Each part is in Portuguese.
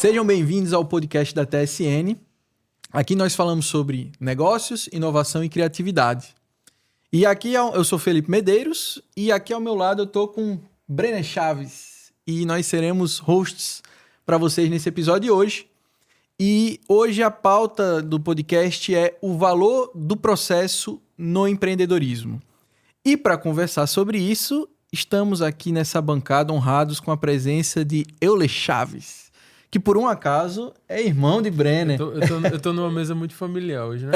Sejam bem-vindos ao podcast da TSN. Aqui nós falamos sobre negócios, inovação e criatividade. E aqui eu sou Felipe Medeiros e aqui ao meu lado eu tô com Brenner Chaves. E nós seremos hosts para vocês nesse episódio de hoje. E hoje a pauta do podcast é o valor do processo no empreendedorismo. E para conversar sobre isso, estamos aqui nessa bancada honrados com a presença de Euler Chaves, que por um acaso é irmão de Brenner. Eu tô numa mesa muito familiar hoje, né?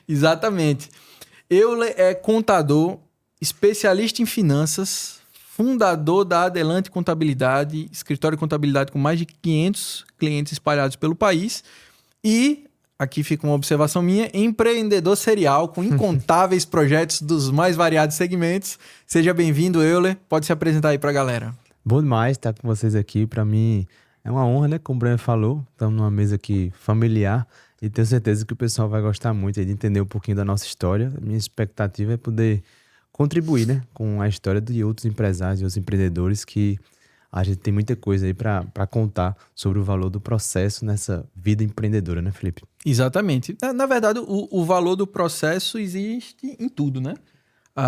Exatamente. Euler é contador, especialista em finanças, fundador da Adelante Contabilidade, escritório de contabilidade com mais de 500 clientes espalhados pelo país e, aqui fica uma observação minha, empreendedor serial com incontáveis projetos dos mais variados segmentos. Seja bem-vindo, Euler. Pode se apresentar aí pra galera. Bom demais estar com vocês aqui. Para mim é uma honra, né? Como o Breno falou, estamos numa mesa aqui familiar e tenho certeza que o pessoal vai gostar muito de entender um pouquinho da nossa história. A minha expectativa é poder contribuir, né, com a história de outros empresários e outros empreendedores que a gente tem muita coisa aí para contar sobre o valor do processo nessa vida empreendedora, né, Felipe? Exatamente. Na verdade, o valor do processo existe em tudo, né?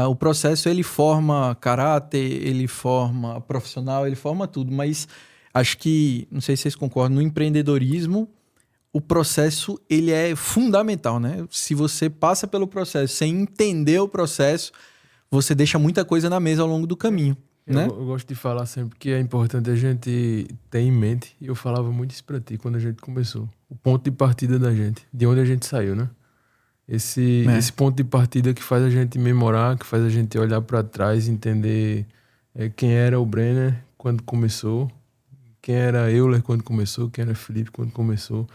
O processo, ele forma caráter, ele forma profissional, ele forma tudo. Mas acho que, não sei se vocês concordam, no empreendedorismo, o processo, ele é fundamental, né? Se você passa pelo processo sem entender o processo, você deixa muita coisa na mesa ao longo do caminho, né? Eu gosto de falar sempre que é importante a gente ter em mente, e eu falava muito isso pra ti quando a gente começou, o ponto de partida da gente, de onde a gente saiu, né? Esse ponto de partida que faz a gente memorar, que faz a gente olhar pra trás, entender quem era o Brenner quando começou, quem era Euler quando começou, quem era Felipe quando começou,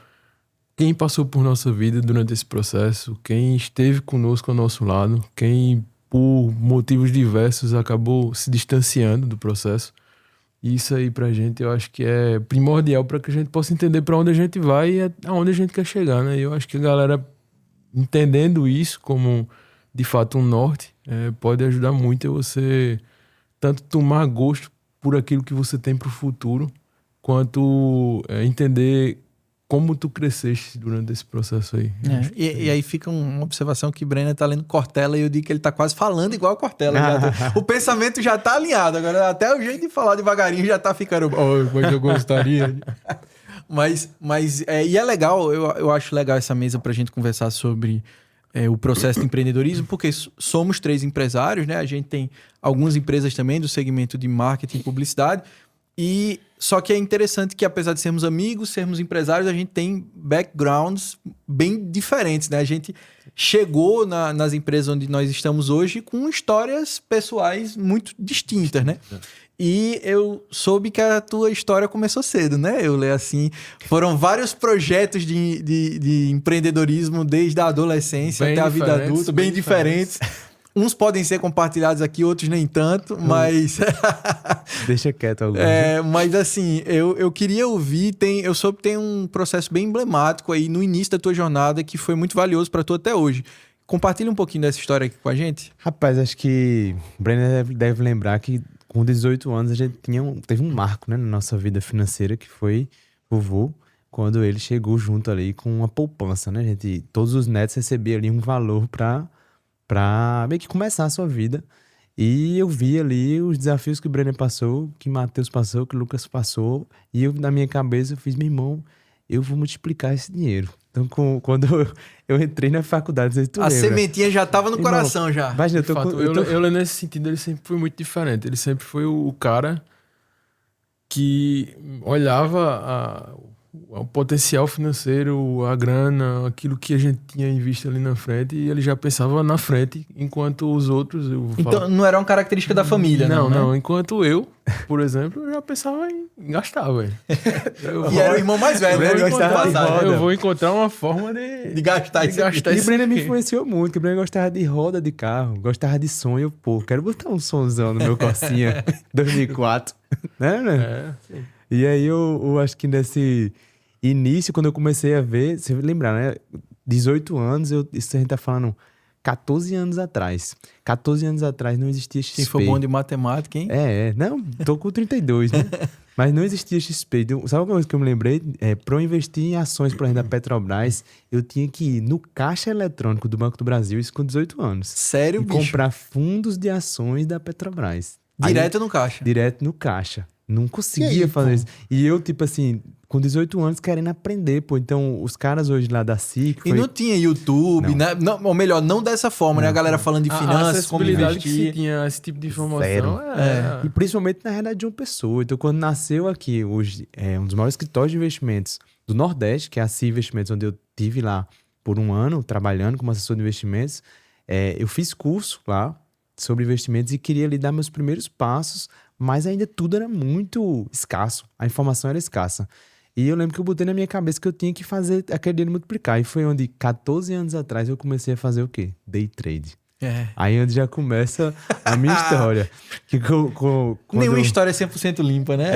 quem passou por nossa vida durante esse processo, quem esteve conosco ao nosso lado, quem por motivos diversos acabou se distanciando do processo. E isso aí pra gente eu acho que é primordial para que a gente possa entender para onde a gente vai e aonde a gente quer chegar, né? E eu acho que a galera entendendo isso como de fato um norte pode ajudar muito a você tanto tomar gosto por aquilo que você tem pro futuro, quanto entender como tu cresceste durante esse processo aí. E aí fica uma observação que o Brenner tá lendo Cortella e eu digo que ele tá quase falando igual a Cortella. O pensamento já tá alinhado, agora até o jeito de falar devagarinho já tá ficando... Mas eu gostaria. E é legal, eu acho legal essa mesa pra gente conversar sobre o processo de empreendedorismo, porque somos 3 empresários, né? A gente tem algumas empresas também do segmento de marketing e publicidade. E só que é interessante que, apesar de sermos amigos, sermos empresários, a gente tem backgrounds bem diferentes, né? A gente chegou nas empresas onde nós estamos hoje com histórias pessoais muito distintas, né? E eu soube que a tua história começou cedo, né? Eu leio assim, foram vários projetos de empreendedorismo desde a adolescência até a vida adulta, bem diferentes. Uns podem ser compartilhados aqui, outros nem tanto, mas... Deixa quieto alguns. Mas assim, eu queria ouvir, eu soube que tem um processo bem emblemático aí no início da tua jornada que foi muito valioso para tu até hoje. Compartilha um pouquinho dessa história aqui com a gente. Rapaz, acho que o Brenner deve lembrar que com 18 anos a gente teve um marco, né, na nossa vida financeira, que foi o vovô, quando ele chegou junto ali com uma poupança, né? Todos os netos recebiam ali um valor para meio que começar a sua vida. E eu vi ali os desafios que o Brenner passou, que Matheus passou, que o Lucas passou. E eu, na minha cabeça, eu fiz, meu irmão, eu vou multiplicar esse dinheiro. Então, quando eu entrei na faculdade, a sementinha já estava no coração, já. Imagina, eu nesse sentido, ele sempre foi muito diferente. Ele sempre foi o cara que olhava o potencial financeiro, a grana, aquilo que a gente tinha em vista ali na frente, e ele já pensava na frente, enquanto os outros... Então não era uma característica da família, não, né? Não. Enquanto eu, por exemplo, eu já pensava em gastar, velho. E era o irmão mais velho, né? Eu vou encontrar uma forma de gastar isso. E o Brenner me influenciou muito, porque o Brenner gostava de roda de carro, gostava de som, e eu, quero botar um sonzão no meu Corsinha 2004, né? Sim. E aí eu acho que nesse início, quando eu comecei a ver, você lembrar, né? 18 anos, isso a gente tá falando, 14 anos atrás. 14 anos atrás não existia XP. Quem for bom de matemática, hein? Não, tô com 32, né? Mas não existia XP. Então, sabe uma coisa que eu me lembrei? Para eu investir em ações, por exemplo, da Petrobras, eu tinha que ir no caixa eletrônico do Banco do Brasil, isso com 18 anos. Sério, e bicho? comprar fundos de ações da Petrobras. Direto no caixa. Direto no caixa. Não conseguia fazer isso. E eu, tipo assim, com 18 anos, querendo aprender, pô. Então, os caras hoje lá da SIC... E não tinha YouTube, né? Não, ou melhor, não dessa forma, né? A galera falando de finanças, como acessibilidade que se investir. tinha esse tipo de informação. Zero. E principalmente na realidade de uma pessoa. Então, quando nasceu aqui, hoje, um dos maiores escritórios de investimentos do Nordeste, que é a CI Investimentos, onde eu tive lá por um ano, trabalhando como assessor de investimentos, eu fiz curso lá sobre investimentos e queria lhe dar meus primeiros passos, mas ainda tudo era muito escasso. A informação era escassa. E eu lembro que eu botei na minha cabeça que eu tinha que fazer aquele dinheiro multiplicar. E foi onde, 14 anos atrás, eu comecei a fazer o quê? Day trade. Aí onde já começa a minha história. Que Nenhuma história é 100% limpa, né?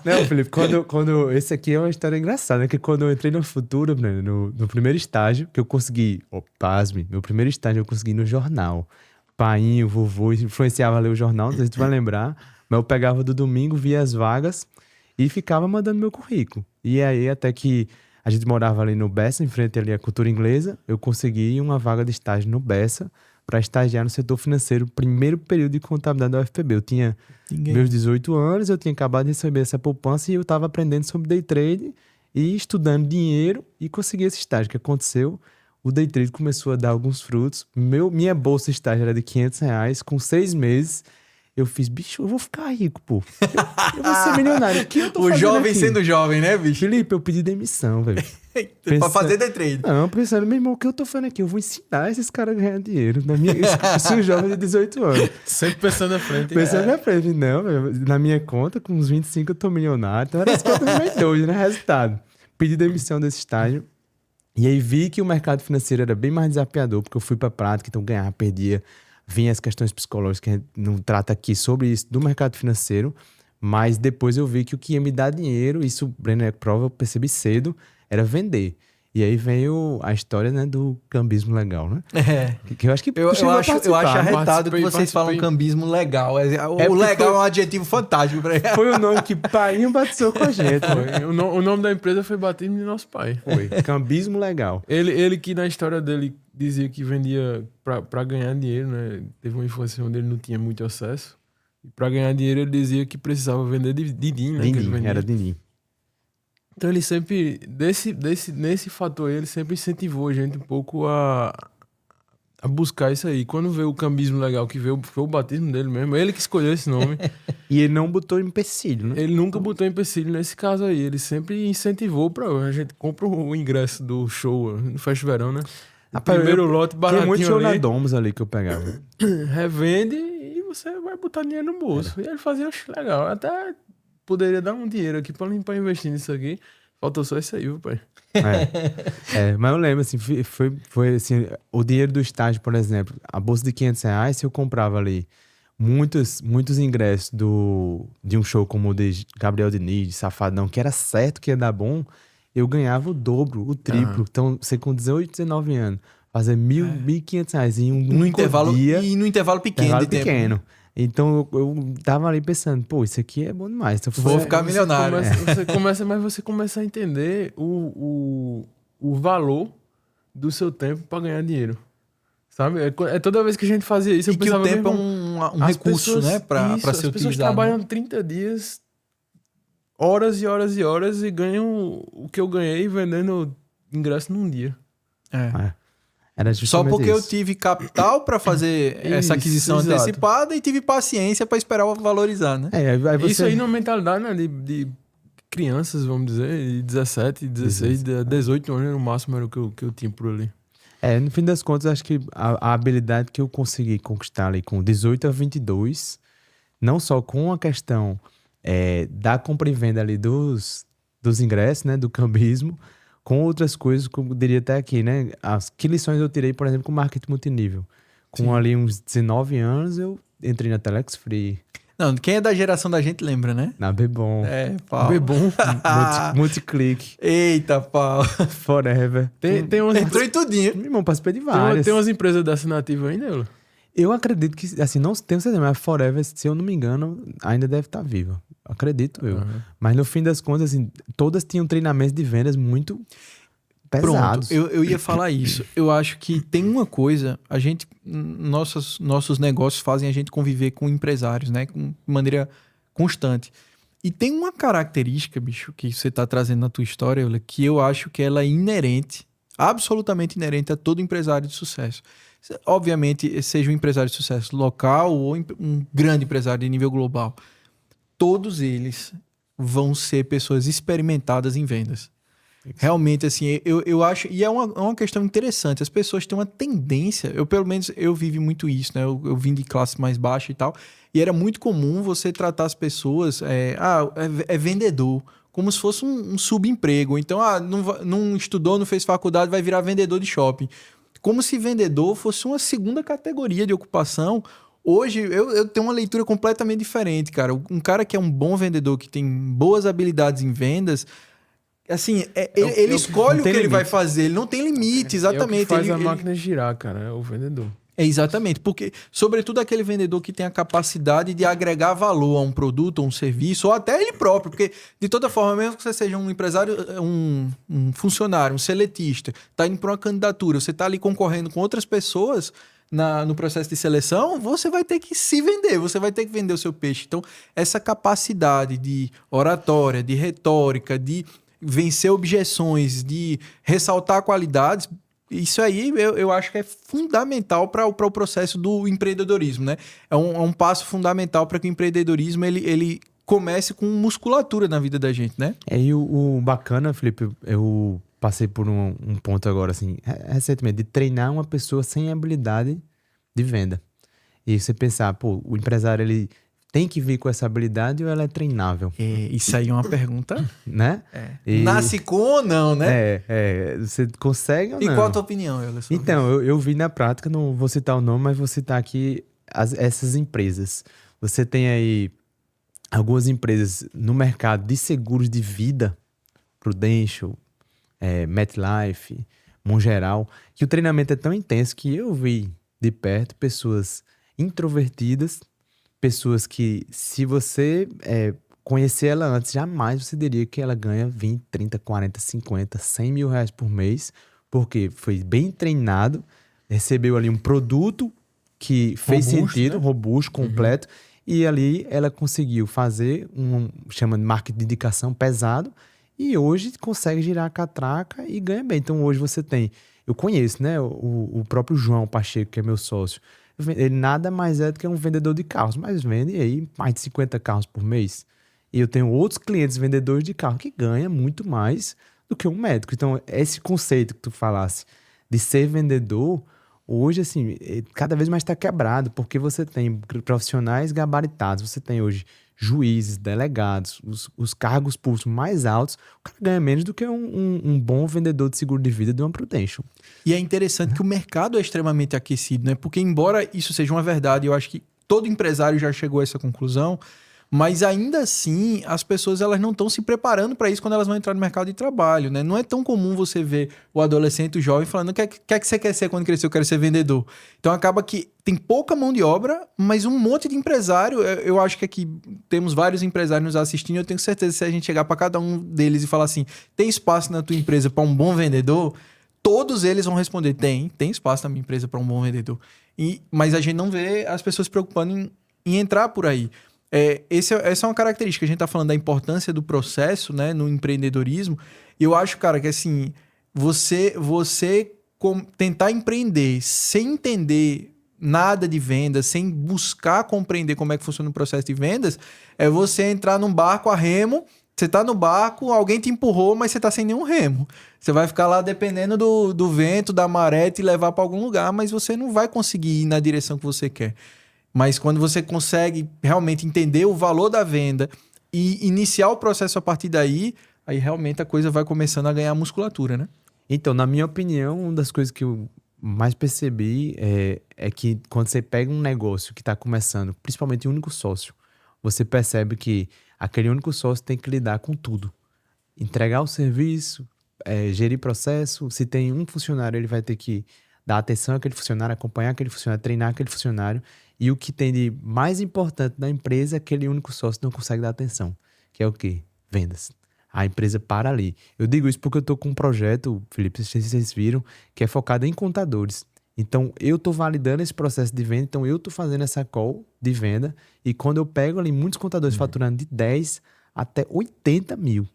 Não, Felipe, esse aqui é uma história engraçada, né? Que quando eu entrei no Futuro, no primeiro estágio, que eu consegui, pasme, meu primeiro estágio eu consegui no jornal. Painho, vovô, influenciava a ler o jornal, não sei se tu vai lembrar, mas eu pegava do domingo, via as vagas e ficava mandando meu currículo. E aí, até que a gente morava ali no Bessa, em frente ali à cultura inglesa, eu consegui uma vaga de estágio no Bessa para estagiar no setor financeiro, primeiro período de contabilidade da UFPB. Eu tinha meus 18 anos, eu tinha acabado de receber essa poupança e eu estava aprendendo sobre day trade e estudando dinheiro e consegui esse estágio. O que aconteceu? O day trade começou a dar alguns frutos. Minha bolsa de estágio era de R$500. Com 6 meses, eu fiz, bicho, eu vou ficar rico, pô. Eu vou ser milionário. O que eu tô fazendo jovem aqui? Sendo jovem, né, bicho? Felipe, eu pedi demissão, velho. Pra fazer day trade. Não, pensando, meu irmão, o que eu tô fazendo aqui? Eu vou ensinar esses caras a ganhar dinheiro. Eu sou um jovem de 18 anos. Sempre pensando na frente. Pensando na frente. Não, velho, na minha conta, com uns 25 eu tô milionário. Então era as contas meio doidas, né? Resultado. Pedi demissão desse estágio. E aí vi que o mercado financeiro era bem mais desafiador, porque eu fui para a prática, então ganhava, perdia, vinha as questões psicológicas, que a gente não trata aqui sobre isso, do mercado financeiro, mas depois eu vi que o que ia me dar dinheiro, isso o Brenner prova, eu percebi cedo, era vender. E aí veio a história, né, do cambismo legal, né? Que eu acho que eu acho arretado que vocês falam cambismo legal. O legal é um adjetivo fantástico pra ele. Foi o nome que pai batizou com a gente. O nome da empresa foi batismo de nosso pai. Foi, cambismo legal. Ele que na história dele dizia que vendia pra ganhar dinheiro, né? Teve uma infância onde ele não tinha muito acesso. E pra ganhar dinheiro ele dizia que precisava vender de din, né? Din, era din. Então ele sempre, nesse fator ele sempre incentivou a gente um pouco a buscar isso aí. Quando veio o cambismo legal, que veio, foi o batismo dele mesmo, ele que escolheu esse nome. E ele não botou empecilho, né? Ele nunca botou empecilho nesse caso aí, ele sempre incentivou pra a gente compra o ingresso do show no Festa Verão, né? Primeiro lote baratinho ali. Tinha muito show na Domus ali que eu pegava. Revende e você vai botar dinheiro no bolso. E ele fazia, legal, até... Poderia dar um dinheiro aqui pra investir nisso aqui. Faltou só isso aí, viu, pai? Mas eu lembro, assim, foi assim, o dinheiro do estágio, por exemplo, a bolsa de R$500, se eu comprava ali muitos ingressos de um show como o de Gabriel Diniz, de Safadão, que era certo que ia dar bom, eu ganhava o dobro, o triplo. Então, você com 18, 19 anos, fazer R$1.500 em um intervalo dia, e no intervalo pequeno de tempo. Então eu tava ali pensando, pô, isso aqui é bom demais. Então, vou ficar milionário. Você começa a entender o valor do seu tempo para ganhar dinheiro. Sabe? É toda vez que a gente fazia isso, eu pensava... E que o tempo é um recurso, né? Pra ser utilizado. As pessoas trabalham 30 dias, horas e horas e horas, e ganham o que eu ganhei vendendo ingresso num dia. Só porque eu tive capital para fazer essa aquisição antecipada e tive paciência para esperar valorizar, né? Isso aí numa mentalidade, né, de crianças, vamos dizer, de 17, 16, 18 anos no máximo era o que eu tinha por ali. No fim das contas, acho que a habilidade que eu consegui conquistar ali com 18 a 22, não só com a questão da compra e venda ali dos ingressos, né, do cambismo, com outras coisas, como eu diria até aqui, né? Que lições eu tirei, por exemplo, com marketing multinível. Com ali uns 19 anos, eu entrei na Telex Free. Não, quem é da geração da gente lembra, né? Na Bebom. É, Paulo. Bebom. Multiclick. Eita, Paulo. Forever. Tem umas, Entrou em tudinho. Meu irmão, participei de tem, várias. tem umas empresas dessa nativa ainda, Euler? Eu acredito que, assim, não tenho certeza, mas Forever, se eu não me engano, ainda deve estar viva. Acredito eu. Uhum. Mas no fim das contas, assim, todas tinham treinamentos de vendas muito pesados. Pronto, eu ia falar isso. Eu acho que tem uma coisa, nossos negócios fazem a gente conviver com empresários, né? De maneira constante. E tem uma característica, bicho, que você tá trazendo na tua história, Euler, que eu acho que ela é inerente, absolutamente inerente a todo empresário de sucesso. Obviamente, seja um empresário de sucesso local ou um grande empresário de nível global. Todos eles vão ser pessoas experimentadas em vendas. Realmente, assim, eu acho... E é uma questão interessante. As pessoas têm uma tendência... Pelo menos, eu vivi muito isso, né? Eu vim de classe mais baixa e tal. E era muito comum você tratar as pessoas... É vendedor. Como se fosse um subemprego. Então, não estudou, não fez faculdade, vai virar vendedor de shopping. Como se vendedor fosse uma segunda categoria de ocupação. Hoje, eu tenho uma leitura completamente diferente, cara. Um cara que é um bom vendedor, que tem boas habilidades em vendas, assim, ele escolhe o que ele vai fazer. Ele não tem limite, exatamente. É o que faz a máquina girar, cara, é o vendedor. Exatamente, porque, sobretudo, aquele vendedor que tem a capacidade de agregar valor a um produto, ou um serviço, ou até ele próprio, porque, de toda forma, mesmo que você seja um empresário, um funcionário, um seletista, tá indo para uma candidatura, você tá ali concorrendo com outras pessoas no processo de seleção, você vai ter que se vender, você vai ter que vender o seu peixe. Então, essa capacidade de oratória, de retórica, de vencer objeções, de ressaltar qualidades... Isso aí eu acho que é fundamental para o processo do empreendedorismo, né? É um passo fundamental para que o empreendedorismo ele comece com musculatura na vida da gente, né? E o bacana, Felipe, eu passei por um ponto agora, assim, recentemente, de treinar uma pessoa sem habilidade de venda. E você pensar, pô, o empresário, ele tem que vir com essa habilidade ou ela é treinável? Isso aí é uma pergunta, né? Nasce com ou não, né? Você consegue ou não? E qual a tua opinião, Euler? Então, eu vi na prática, não vou citar o nome, mas vou citar aqui essas empresas. Você tem aí algumas empresas no mercado de seguros de vida, Prudential, MetLife, Mongeral, que o treinamento é tão intenso que eu vi de perto pessoas introvertidas, pessoas que, se você conhecer ela antes, jamais você diria que ela ganha 20, 30, 40, 50, 100 mil reais por mês, porque foi bem treinado, recebeu ali um produto que fez robusto, sentido, né? robusto, completo, e ali ela conseguiu fazer chama de marketing de indicação pesado, e hoje consegue girar a catraca e ganha bem. Então hoje você tem, eu conheço, né, o próprio João Pacheco, que é meu sócio, ele nada mais é do que um vendedor de carros, mas vende aí mais de 50 carros por mês. E eu tenho outros clientes vendedores de carro que ganham muito mais do que um médico. Então, esse conceito que tu falasse de ser vendedor, hoje, assim, cada vez mais está quebrado, porque você tem profissionais gabaritados, você tem hoje juízes, delegados, os cargos públicos mais altos, o cara ganha menos do que um bom vendedor de seguro de vida de uma Prudential. E é interessante que o mercado é extremamente aquecido, né? Porque, embora isso seja uma verdade, eu acho que todo empresário já chegou a essa conclusão, mas ainda assim as pessoas elas não estão se preparando para isso quando elas vão entrar no mercado de trabalho, né? Não é tão comum você ver o adolescente, o jovem falando o que você quer ser quando crescer? Eu quero ser vendedor. Então acaba que tem pouca mão de obra, mas um monte de empresário. Eu acho que aqui temos vários empresários nos assistindo, eu tenho certeza que se a gente chegar para cada um deles e falar assim, tem espaço na tua empresa para um bom vendedor? Todos eles vão responder, tem espaço na minha empresa para um bom vendedor. Mas a gente não vê as pessoas se preocupando em entrar por aí. Essa é uma característica. A gente está falando da importância do processo, né, no empreendedorismo. E eu acho, cara, que assim, você tentar empreender sem entender nada de vendas, sem buscar compreender como é que funciona o processo de vendas, é você entrar num barco a remo. Você tá no barco, alguém te empurrou, mas você tá sem nenhum remo. Você vai ficar lá dependendo do vento, da maré, te levar para algum lugar, mas você não vai conseguir ir na direção que você quer. Mas quando você consegue realmente entender o valor da venda e iniciar o processo a partir daí, aí realmente a coisa vai começando a ganhar musculatura, né? Então, na minha opinião, uma das coisas que eu mais percebi é que quando você pega um negócio que está começando, principalmente um único sócio, você percebe que aquele único sócio tem que lidar com tudo. Entregar o serviço, gerir processo. Se tem um funcionário, ele vai ter que dar atenção àquele funcionário, acompanhar aquele funcionário, treinar aquele funcionário. E o que tem de mais importante na empresa, aquele único sócio não consegue dar atenção. Que é o quê? Vendas. A empresa para ali. Eu digo isso porque eu estou com um projeto, Felipe, não sei se vocês viram, que é focado em contadores. Então, eu estou validando esse processo de venda, então eu estou fazendo essa call de venda, e quando eu pego ali muitos contadores faturando de 10 até 80 mil,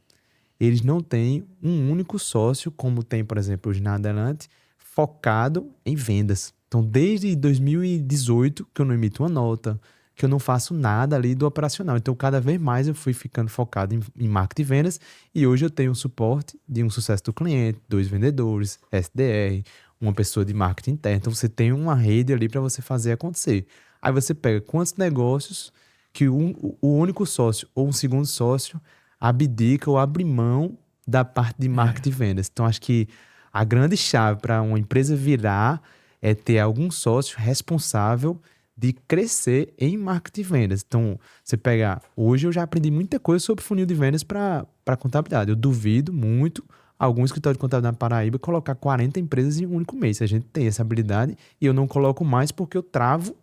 eles não têm um único sócio, como tem, por exemplo, hoje na Adelante, focado em vendas. Então, desde 2018, que eu não emito uma nota, que eu não faço nada ali do operacional. Então, cada vez mais eu fui ficando focado em marketing e vendas, e hoje eu tenho o suporte de um sucesso do cliente, 2 vendedores, SDR, uma pessoa de marketing interno. Então, você tem uma rede ali para você fazer acontecer. Aí você pega quantos negócios que o único sócio ou um segundo sócio abdica ou abre mão da parte de marketing e vendas. Então, acho que a grande chave para uma empresa virar é ter algum sócio responsável de crescer em marketing e vendas. Então, você pegar... Hoje eu já aprendi muita coisa sobre funil de vendas para contabilidade. Eu duvido muito algum escritório de contabilidade na Paraíba colocar 40 empresas em um único mês. A gente tem essa habilidade e eu não coloco mais porque eu travo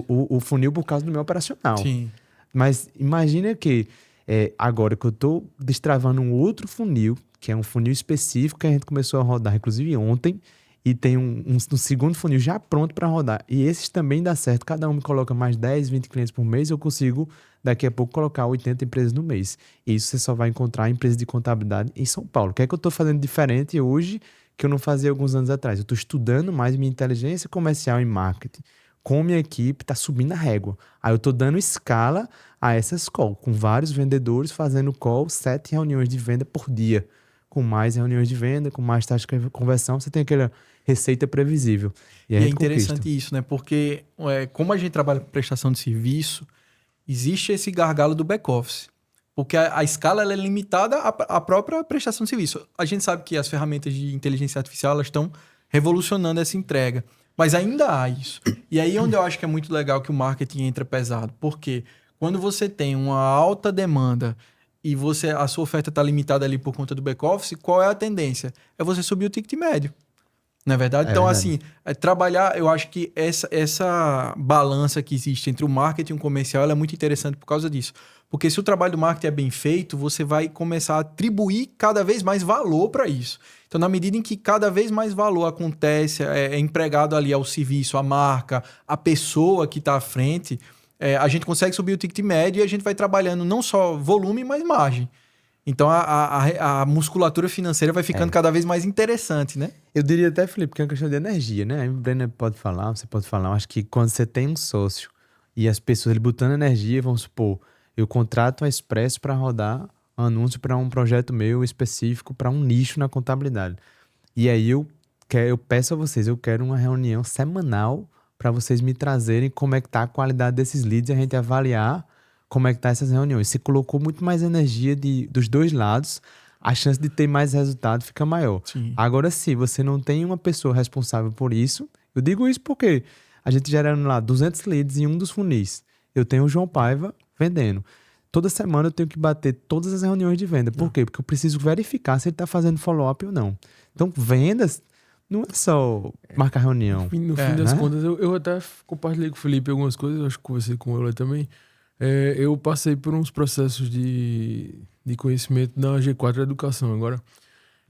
o funil por causa do meu operacional. Sim. Mas imagina que agora que eu estou destravando um outro funil, que é um funil específico que a gente começou a rodar, inclusive ontem, e tem um segundo funil já pronto para rodar. E esses também dá certo. Cada um me coloca mais 10, 20 clientes por mês, eu consigo daqui a pouco colocar 80 empresas no mês. E isso você só vai encontrar empresas de contabilidade em São Paulo. O que é que eu estou fazendo diferente hoje que eu não fazia alguns anos atrás? Eu estou estudando mais minha inteligência comercial e marketing. Com minha equipe, está subindo a régua. Aí eu estou dando escala a essas calls, com vários vendedores fazendo call, 7 reuniões de venda por dia. Com mais reuniões de venda, com mais taxa de conversão, você tem aquela receita previsível. E é interessante isso, né? Porque como a gente trabalha com prestação de serviço, existe esse gargalo do back-office. Porque a escala ela é limitada à própria prestação de serviço. A gente sabe que as ferramentas de inteligência artificial elas estão revolucionando essa entrega. Mas ainda há isso. E aí é onde eu acho que é muito legal que o marketing entra pesado. Porque quando você tem uma alta demanda e a sua oferta está limitada ali por conta do back-office, qual é a tendência? É você subir o ticket médio. Não é verdade? Então, assim, trabalhar, eu acho que essa balança que existe entre o marketing e o comercial ela é muito interessante por causa disso. Porque se o trabalho do marketing é bem feito, você vai começar a atribuir cada vez mais valor para isso. Então, na medida em que cada vez mais valor acontece, é empregado ali ao serviço, à marca, à pessoa que está à frente, a gente consegue subir o ticket médio e a gente vai trabalhando não só volume, mas margem. Então, a musculatura financeira vai ficando cada vez mais interessante, né? Eu diria até, Felipe, que é uma questão de energia, né? Aí o Brenner pode falar, você pode falar. Eu acho que quando você tem um sócio e as pessoas ele botando energia, vamos supor, eu contrato a Expresso para rodar anúncio para um projeto meu específico, para um nicho na contabilidade. E aí eu peço a vocês, eu quero uma reunião semanal para vocês me trazerem como é que tá a qualidade desses leads e a gente avaliar como é que tá essas reuniões. Se colocou muito mais energia dos dois lados, a chance de ter mais resultado fica maior. Sim. Agora, se você não tem uma pessoa responsável por isso, eu digo isso porque a gente gerando lá 200 leads em um dos funis. Eu tenho o João Paiva vendendo. Toda semana eu tenho que bater todas as reuniões de venda. Por quê? Porque eu preciso verificar se ele está fazendo follow-up ou não. Então, vendas não é só marcar reunião. No fim das contas, eu até compartilhei com o Felipe algumas coisas, eu acho que conversei com ele também. Eu passei por uns processos de conhecimento na G4 Educação agora.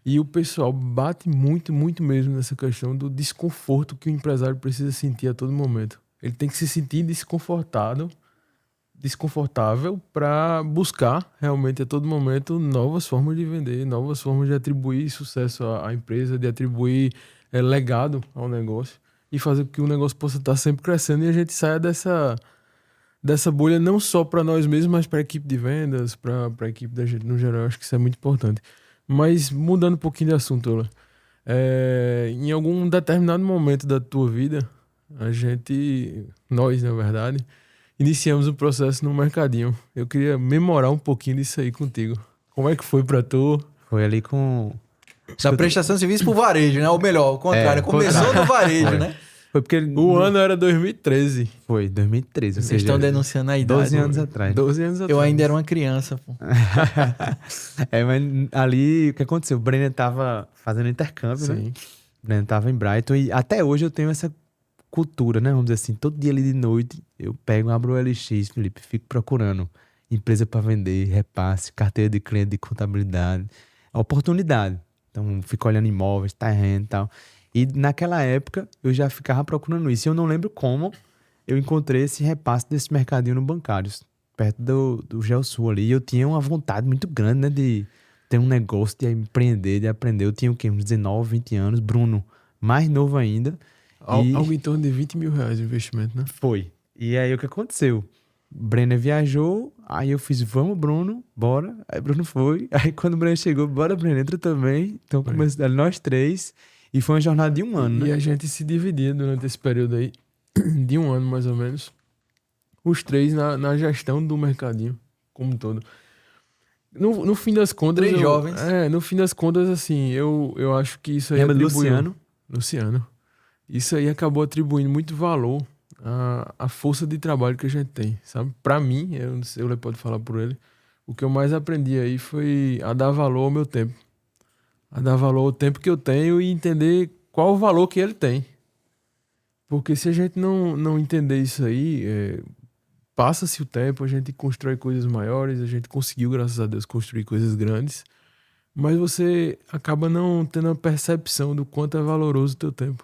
E o pessoal bate muito, muito mesmo nessa questão do desconforto que o empresário precisa sentir a todo momento. Ele tem que se sentir desconfortável para buscar realmente a todo momento novas formas de vender, novas formas de atribuir sucesso à empresa, de atribuir legado ao negócio e fazer com que o negócio possa estar sempre crescendo e a gente saia dessa bolha não só para nós mesmos, mas para a equipe de vendas, para a equipe da gente no geral. Eu acho que isso é muito importante. Mas mudando um pouquinho de assunto, Ola, em algum determinado momento da tua vida, nós na verdade, iniciamos um processo no mercadinho. Eu queria memorar um pouquinho disso aí contigo. Como é que foi para tu? Foi ali com... Da prestação de serviço pro varejo, né? Ou melhor, o contrário. Começou no varejo, né? Foi porque... O ano era 2013. Foi, 2013. Ou Vocês seja, estão denunciando a idade. 12 anos atrás. 12 anos atrás. Eu ainda era uma criança, pô. Mas ali, o que aconteceu? O Brenner tava fazendo intercâmbio, né? Sim. O Brenner tava em Brighton e até hoje eu tenho essa cultura, né? Vamos dizer assim, todo dia ali de noite eu pego, abro o LX, Felipe, fico procurando empresa para vender, repasse, carteira de cliente de contabilidade, oportunidade. Então, fico olhando imóveis, terreno e tal. E naquela época eu já ficava procurando isso. E eu não lembro como eu encontrei esse repasse desse mercadinho no Bancários, perto do GeoSul ali. E eu tinha uma vontade muito grande, né, de ter um negócio, de empreender, de aprender. Eu tinha o quê? Uns 19, 20 anos. Bruno, mais novo ainda. Algo em torno de 20 mil reais de investimento, né? Foi. E aí o que aconteceu? Brenner viajou, aí eu fiz, vamos, Bruno, bora. Aí Bruno foi. Aí quando o Brenner chegou, bora, Brenner, entra também. Então começamos nós três. E foi uma jornada de um ano, E né? a gente se dividia durante esse período aí, de um ano mais ou menos, os três na gestão do mercadinho, como um todo. No fim das contas... Três jovens. No fim das contas, assim, eu acho que isso aí Lembra do atribuiu... Luciano? Luciano. Isso aí acabou atribuindo muito valor à força de trabalho que a gente tem, sabe? Pra mim, eu não sei, ele pode falar por ele, o que eu mais aprendi aí foi a dar valor ao meu tempo. A dar valor ao tempo que eu tenho e entender qual o valor que ele tem. Porque se a gente não entender isso aí, passa-se o tempo, a gente constrói coisas maiores, a gente conseguiu, graças a Deus, construir coisas grandes, mas você acaba não tendo a percepção do quanto é valoroso o teu tempo.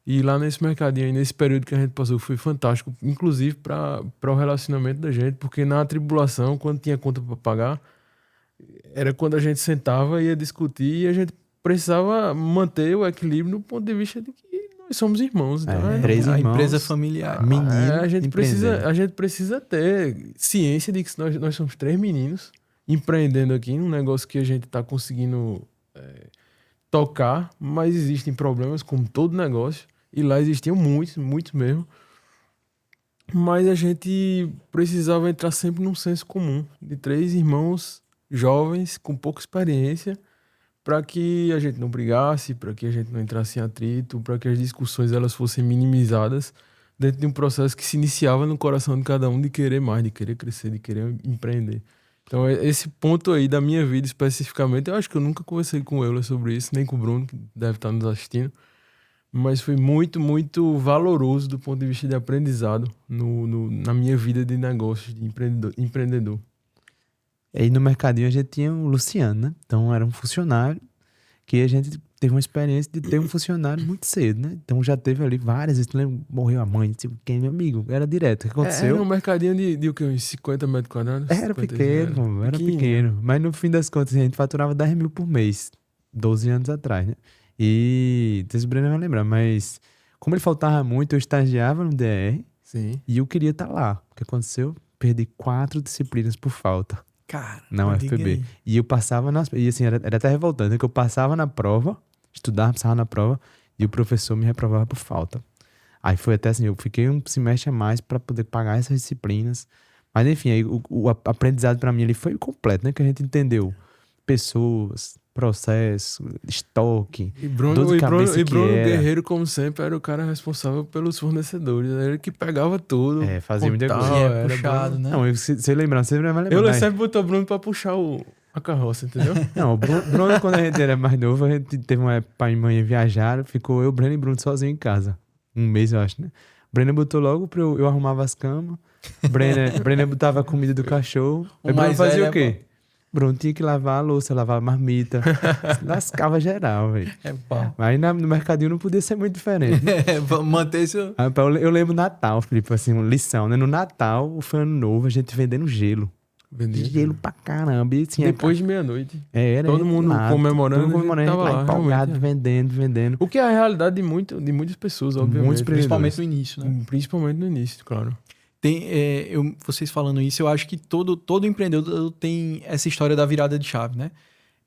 E lá nesse mercadinho, aí, nesse período que a gente passou, foi fantástico, inclusive para o relacionamento da gente, porque na tribulação, quando tinha conta para pagar, era quando a gente sentava e ia discutir e a gente precisava manter o equilíbrio do ponto de vista de que nós somos irmãos. Então, Três A irmãos, empresa familiar. menino, a gente empreendendo. precisa ter ciência de que nós somos três meninos empreendendo aqui num negócio que a gente está conseguindo tocar, mas existem problemas como todo negócio, e lá existiam muitos, muitos mesmo. Mas a gente precisava entrar sempre num senso comum de três irmãos jovens com pouca experiência, para que a gente não brigasse, para que a gente não entrasse em atrito, para que as discussões elas fossem minimizadas dentro de um processo que se iniciava no coração de cada um de querer mais, de querer crescer, de querer empreender. Então, esse ponto aí da minha vida especificamente, eu acho que eu nunca conversei com o Euler sobre isso, nem com o Bruno, que deve estar nos assistindo, mas foi muito, muito valoroso do ponto de vista de aprendizado na minha vida de negócios, de empreendedor. Aí no mercadinho a gente tinha o Luciano, né? Então era um funcionário que a gente teve uma experiência de ter um funcionário muito cedo, né? Então já teve ali várias vezes, tu lembra? Morreu a mãe, tipo, quem, meu amigo? Era direto. O que aconteceu? Era um mercadinho de o quê? Uns 50 metros quadrados? Era 50, pequeno, era pequeno. Mas no fim das contas a gente faturava 10 mil por mês, 12 anos atrás, né? E, não sei se o Breno vai lembrar, mas como ele faltava muito, eu estagiava no DR Sim. e eu queria estar lá. O que aconteceu? Perdi 4 disciplinas por falta. Cara, Na diga UFPB. aí. E eu passava nas... E assim, era até revoltante, né? Que eu passava na prova, estudava, passava na prova, e o professor me reprovava por falta. Aí foi até assim, eu fiquei um semestre a mais para poder pagar essas disciplinas. Mas enfim, aí o aprendizado para mim ali foi completo, né? Que a gente entendeu pessoas, processo, estoque, E dor Bruno, de cabeça que Bruno era. Guerreiro, como sempre, era o cara responsável pelos fornecedores. Era ele que pegava tudo. Fazia muita contava, coisa. Que é era puxado, Bruno. né? Não, você lembrar, você vai lembrar. Eu né? sempre botou o Bruno pra puxar a carroça, entendeu? Não, o Bruno, quando a gente era mais novo, a gente teve uma época, pai e mãe viajaram, ficou eu, Breno e Bruno sozinho em casa. Um mês, eu acho, né? Breno botou logo pra eu arrumava as camas. Breno botava a comida do cachorro. O Aí Bruno mais fazia velho o quê? Bruno tinha que lavar a louça, lavar a marmita. Lascava geral, velho. É pau. Aí no mercadinho não podia ser muito diferente. Vamos manter isso. Aí, eu lembro Natal, Felipe, assim, uma lição, né? No Natal, foi ano novo, a gente vendendo gelo. Vendia. Gelo pra caramba. E, assim, Depois de meia-noite. era todo mundo lá, comemorando, todo mundo comemorando, a gente tava lá lá, empolgado, realmente, vendendo. O que é a realidade de muitas pessoas, obviamente. Muitos Principalmente no início, né? Principalmente no início, claro. Vocês falando isso, eu acho que todo empreendedor tem essa história da virada de chave, né?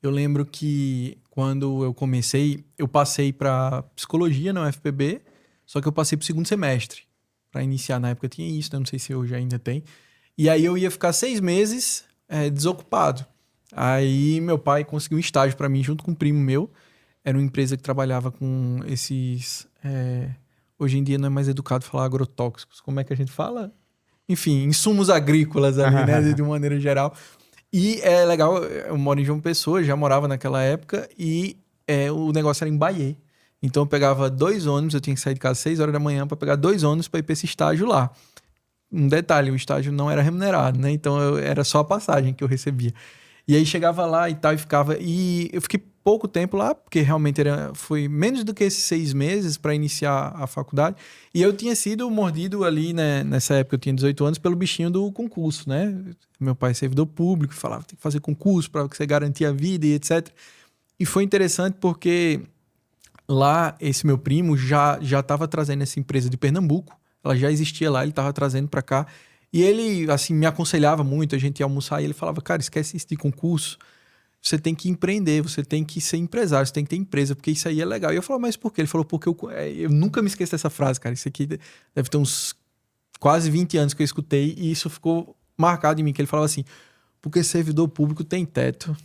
Eu lembro que quando eu comecei, eu passei para psicologia na UFPB, só que eu passei para o segundo semestre. Para iniciar, na época tinha isso, né? Não sei se hoje ainda tem. E aí eu ia ficar 6 meses desocupado. Aí meu pai conseguiu um estágio para mim junto com um primo meu. Era uma empresa que trabalhava com esses hoje em dia não é mais educado falar agrotóxicos. Como é que a gente fala? Enfim, insumos agrícolas ali, né? De maneira geral. E é legal, eu moro em João Pessoa, já morava naquela época, e o negócio era em Bahia. Então eu pegava 2 ônibus, eu tinha que sair de casa às 6 horas da manhã para pegar 2 ônibus para ir para esse estágio lá. Um detalhe, o estágio não era remunerado, né? Então era só a passagem que eu recebia. E aí chegava lá e tal, e ficava... E eu fiquei pouco tempo lá, porque realmente foi menos do que esses 6 meses para iniciar a faculdade. E eu tinha sido mordido ali, né? Nessa época eu tinha 18 anos, pelo bichinho do concurso, né? Meu pai é servidor público, falava, tem que fazer concurso para você garantir a vida e etc. E foi interessante porque lá, esse meu primo já estava trazendo essa empresa de Pernambuco. Ela já existia lá, ele estava trazendo para cá. E ele, assim, me aconselhava muito, a gente ia almoçar e ele falava, cara, esquece isso de concurso, você tem que empreender, você tem que ser empresário, você tem que ter empresa, porque isso aí é legal. E eu falava, mas por quê? Ele falou, porque eu nunca me esqueço dessa frase, cara, isso aqui deve ter uns quase 20 anos que eu escutei e isso ficou marcado em mim, que ele falava assim, porque servidor público tem teto.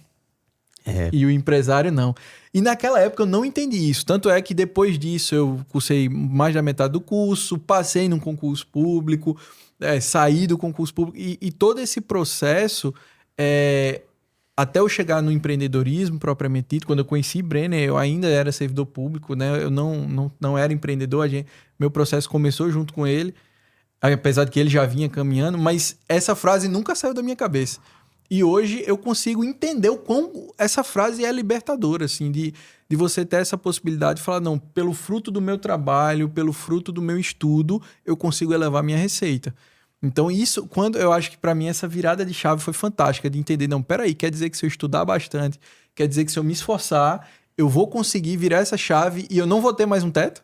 E o empresário não. E naquela época eu não entendi isso. Tanto é que depois disso eu cursei mais da metade do curso, passei num concurso público, saí do concurso público. E todo esse processo, até eu chegar no empreendedorismo propriamente dito, quando eu conheci Brenner, eu ainda era servidor público, né? Eu não era empreendedor. Meu processo começou junto com ele, apesar de que ele já vinha caminhando, mas essa frase nunca saiu da minha cabeça. E hoje eu consigo entender o quão essa frase é libertadora, assim, de você ter essa possibilidade de falar, não, pelo fruto do meu trabalho, pelo fruto do meu estudo, eu consigo elevar minha receita. Então isso, quando eu acho que para mim essa virada de chave foi fantástica, de entender, não, peraí, quer dizer que se eu estudar bastante, quer dizer que se eu me esforçar, eu vou conseguir virar essa chave e eu não vou ter mais um teto?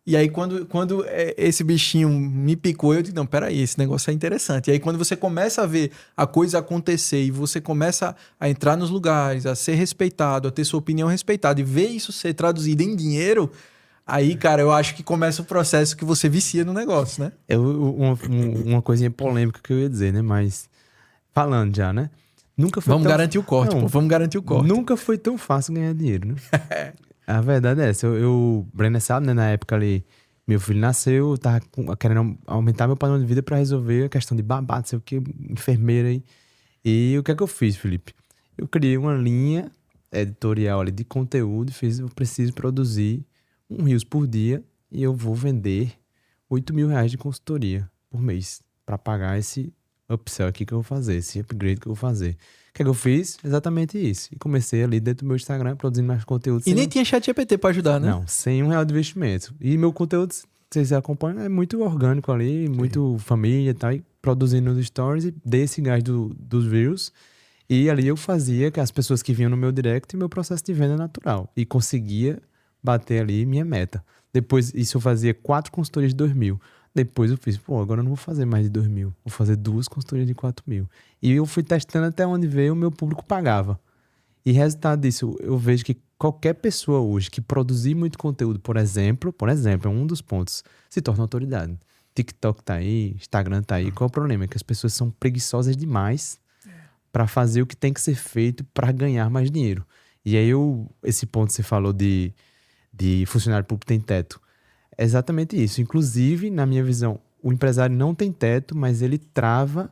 E aí, quando esse bichinho me picou, eu digo, não, peraí, esse negócio é interessante. E aí, quando você começa a ver a coisa acontecer e você começa a entrar nos lugares, a ser respeitado, a ter sua opinião respeitada e ver isso ser traduzido em dinheiro, aí, cara, eu acho que começa o processo que você vicia no negócio, né? Uma coisinha polêmica que eu ia dizer, né? Mas, falando já, né? Nunca foi Vamos garantir o corte, Não, pô. Vamos garantir o corte. Nunca foi tão fácil ganhar dinheiro, né? A verdade é essa. O Brenner sabe, né? Na época ali, meu filho nasceu, eu tava querendo aumentar meu padrão de vida pra resolver a questão de babá, não sei o que, enfermeira aí. E o que é que eu fiz, Felipe? Eu criei uma linha editorial ali de conteúdo e eu preciso produzir 1 Reels por dia e eu vou vender 8 mil reais de consultoria por mês pra pagar esse upsell aqui que eu vou fazer, esse upgrade que eu vou fazer. O que é que eu fiz? Exatamente isso. E comecei ali dentro do meu Instagram, produzindo mais conteúdo. E nem tinha ChatGPT pra ajudar, né? Não, sem R$1 de investimento. E meu conteúdo, vocês acompanham, é muito orgânico ali, muito família e tal, e produzindo nos stories e dei esse gás dos Reels. E ali eu fazia que as pessoas que vinham no meu direct, meu processo de venda natural. E conseguia bater ali minha meta. Depois, isso eu fazia 4 consultorias de 2 mil. Depois eu fiz, agora eu não vou fazer mais de 2 mil. Vou fazer 2 consultorias de 4 mil. E eu fui testando até onde veio o meu público pagava. E resultado disso, eu vejo que qualquer pessoa hoje que produzir muito conteúdo, por exemplo, é um dos pontos, se torna autoridade. TikTok tá aí, Instagram tá aí. Qual é o problema? É que as pessoas são preguiçosas demais para fazer o que tem que ser feito para ganhar mais dinheiro. E aí esse ponto que você falou de funcionário público tem teto. É exatamente isso. Inclusive, na minha visão, o empresário não tem teto, mas ele trava...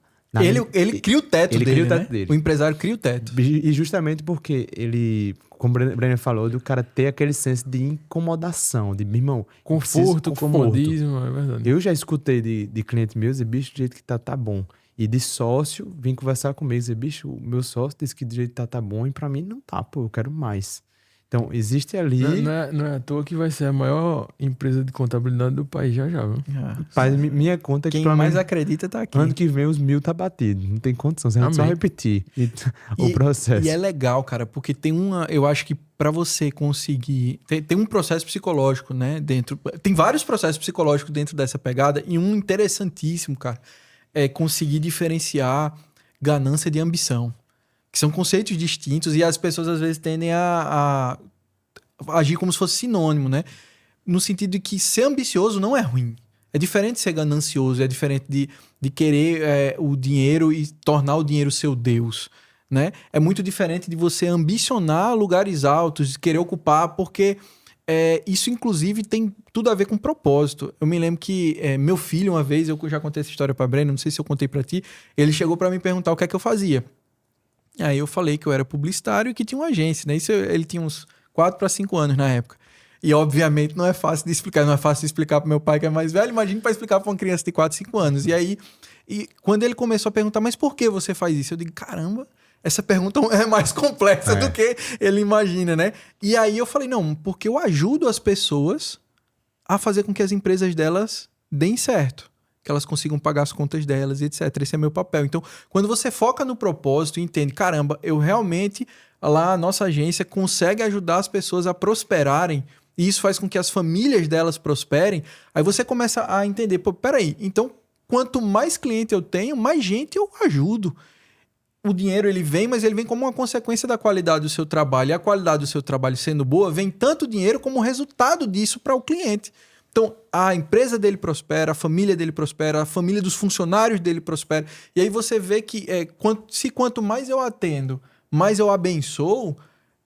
Ele cria o teto dele, cria o teto né? dele. O empresário cria o teto. E justamente porque ele, como o Brenner falou, do cara ter aquele senso de incomodação, de, meu irmão... Conforto, comodismo, é verdade. Eu já escutei de cliente meu dizer, bicho, do jeito que tá bom. E de sócio, vim conversar comigo e dizer, bicho, o meu sócio disse que do jeito que tá bom e pra mim não tá, pô, eu quero mais. Então, existe ali... Não é à toa que vai ser a maior empresa de contabilidade do país já, viu? Pai, minha conta é que... Quem mais acredita tá aqui. Ano que vem os 1.000 tá batido. Não tem condição. Você só repetir o processo. E é legal, cara, porque tem eu acho que pra você conseguir... Tem um processo psicológico, né? Tem vários processos psicológicos dentro dessa pegada e um interessantíssimo, cara, é conseguir diferenciar ganância de ambição. Que são conceitos distintos e as pessoas às vezes tendem a agir como se fosse sinônimo, né? No sentido de que ser ambicioso não é ruim. É diferente de ser ganancioso, é diferente de querer o dinheiro e tornar o dinheiro seu Deus, né? É muito diferente de você ambicionar lugares altos, de querer ocupar, porque isso, inclusive, tem tudo a ver com propósito. Eu me lembro que meu filho, uma vez, eu já contei essa história para Breno, não sei se eu contei para ti, ele chegou para me perguntar o que é que eu fazia. Aí eu falei que eu era publicitário e que tinha uma agência, né? Isso ele tinha uns 4 para 5 anos na época. E, obviamente, não é fácil de explicar. Não é fácil de explicar para meu pai, que é mais velho. Imagina para explicar para uma criança de 4, 5 anos. E aí, quando ele começou a perguntar, mas por que você faz isso? Eu digo, caramba, essa pergunta é mais complexa do que ele imagina, né? E aí eu falei, não, porque eu ajudo as pessoas a fazer com que as empresas delas deem certo. Que elas consigam pagar as contas delas, etc. Esse é meu papel. Então, quando você foca no propósito e entende, caramba, eu realmente, lá a nossa agência consegue ajudar as pessoas a prosperarem, e isso faz com que as famílias delas prosperem, aí você começa a entender, pô, peraí, então quanto mais cliente eu tenho, mais gente eu ajudo. O dinheiro ele vem, mas ele vem como uma consequência da qualidade do seu trabalho. E a qualidade do seu trabalho sendo boa, vem tanto dinheiro como resultado disso para o cliente. Então, a empresa dele prospera, a família dele prospera, a família dos funcionários dele prospera. E aí você vê que quanto mais eu atendo, mais eu abençoo,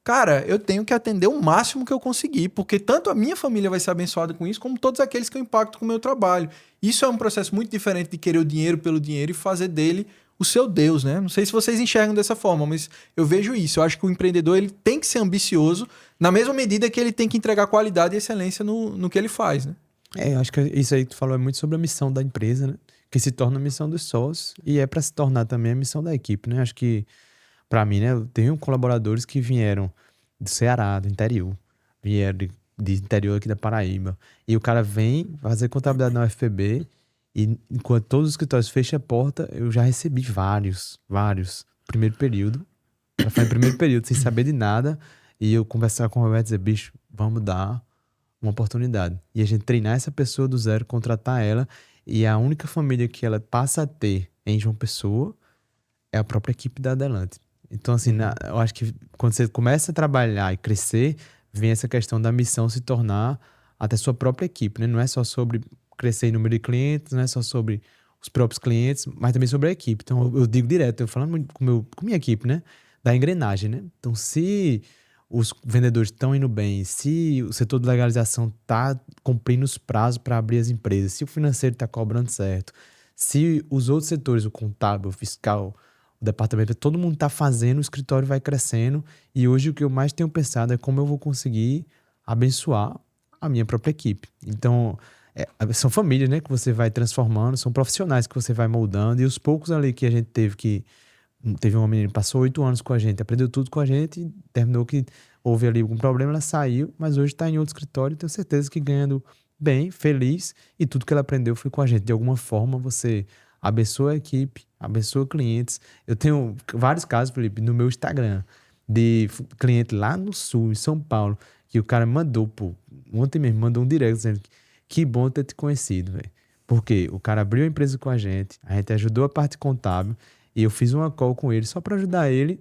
cara, eu tenho que atender o máximo que eu conseguir, porque tanto a minha família vai ser abençoada com isso, como todos aqueles que eu impacto com o meu trabalho. Isso é um processo muito diferente de querer o dinheiro pelo dinheiro e fazer dele o seu Deus, né? Não sei se vocês enxergam dessa forma, mas eu vejo isso. Eu acho que o empreendedor ele tem que ser ambicioso na mesma medida que ele tem que entregar qualidade e excelência no que ele faz, né? Eu acho que isso aí que tu falou é muito sobre a missão da empresa, né? Que se torna a missão dos sócios e é para se tornar também a missão da equipe, né? Acho que, para mim, né? Eu tenho colaboradores que vieram do Ceará, do interior, vieram de interior aqui da Paraíba, e o cara vem fazer contabilidade na UFPB. E enquanto todos os escritórios fecham a porta, eu já recebi vários. Primeiro período. Ela foi em primeiro período, sem saber de nada. E eu conversar com o Roberto e dizer, bicho, vamos dar uma oportunidade. E a gente treinar essa pessoa do zero, contratar ela. E a única família que ela passa a ter em João Pessoa é a própria equipe da Adelante. Então, assim, eu acho que quando você começa a trabalhar e crescer, vem essa questão da missão se tornar até sua própria equipe, né? Não é só sobre crescer em número de clientes, não é só sobre os próprios clientes, mas também sobre a equipe. Então, eu digo direto, eu falando muito com minha equipe, né? Da engrenagem, né? Então, se os vendedores estão indo bem, se o setor de legalização está cumprindo os prazos para abrir as empresas, se o financeiro está cobrando certo, se os outros setores, o contábil, o fiscal, o departamento, todo mundo está fazendo, o escritório vai crescendo. E hoje o que eu mais tenho pensado é como eu vou conseguir abençoar a minha própria equipe. Então, são famílias, né, que você vai transformando, são profissionais que você vai moldando, e os poucos ali que a gente teve uma menina que passou 8 anos com a gente, aprendeu tudo com a gente, e terminou que houve ali algum problema, ela saiu, mas hoje está em outro escritório, e tenho certeza que ganhando bem, feliz, e tudo que ela aprendeu foi com a gente. De alguma forma, você abençoa a equipe, abençoa clientes. Eu tenho vários casos, Felipe, no meu Instagram, de cliente lá no Sul, em São Paulo, que o cara mandou, ontem mesmo, mandou um direct dizendo que bom ter te conhecido, velho. Porque o cara abriu a empresa com a gente ajudou a parte contábil, e eu fiz uma call com ele só para ajudar ele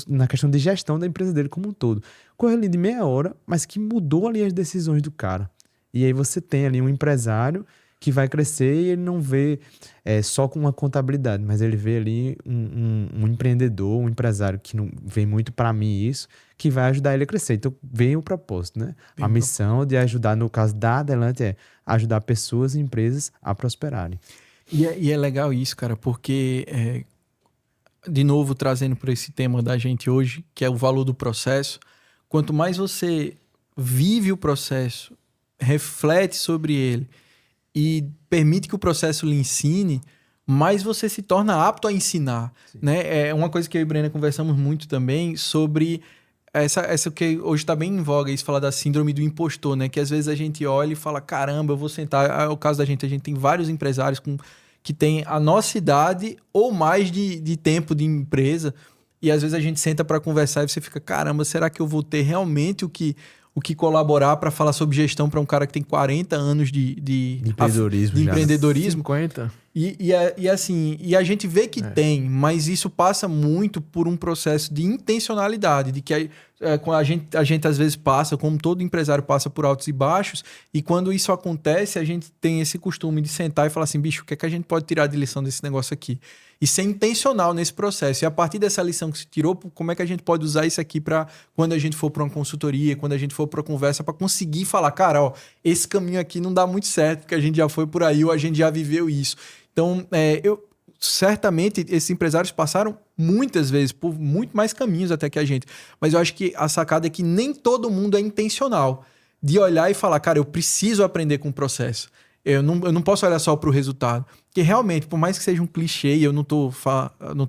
na questão de gestão da empresa dele como um todo. Correu ali de meia hora, mas que mudou ali as decisões do cara. E aí você tem ali um empresário que vai crescer e ele não vê só com uma contabilidade, mas ele vê ali um empreendedor, um empresário que não vem muito para mim isso, que vai ajudar ele a crescer. Então vem o propósito, né? A missão de ajudar, no caso da Adelante, é ajudar pessoas e empresas a prosperarem. E é legal isso, cara, porque, de novo, trazendo para esse tema da gente hoje, que é o valor do processo, quanto mais você vive o processo, reflete sobre ele e permite que o processo lhe ensine, mais você se torna apto a ensinar, né? É uma coisa que eu e Brena conversamos muito também sobre essa que hoje está bem em voga, isso fala da síndrome do impostor, né? Que às vezes a gente olha e fala, caramba, eu vou sentar... É o caso da gente, a gente tem vários empresários que têm a nossa idade ou mais de tempo de empresa, e às vezes a gente senta para conversar e você fica, caramba, será que eu vou ter realmente o que colaborar para falar sobre gestão para um cara que tem 40 anos de empreendedorismo? 50. E assim, a gente vê que tem, mas isso passa muito por um processo de intencionalidade, de que a gente às vezes passa, como todo empresário passa por altos e baixos, e quando isso acontece, a gente tem esse costume de sentar e falar assim, bicho, o que é que a gente pode tirar de lição desse negócio aqui? e ser intencional nesse processo. E a partir dessa lição que se tirou, como é que a gente pode usar isso aqui para quando a gente for para uma consultoria, quando a gente for para uma conversa, para conseguir falar, cara, ó, esse caminho aqui não dá muito certo, porque a gente já foi por aí ou a gente já viveu isso. Então, certamente esses empresários passaram muitas vezes por muito mais caminhos até que a gente. Mas eu acho que a sacada é que nem todo mundo é intencional de olhar e falar, cara, eu preciso aprender com o processo. Eu não posso olhar só para o resultado. Porque realmente, por mais que seja um clichê, e eu não tô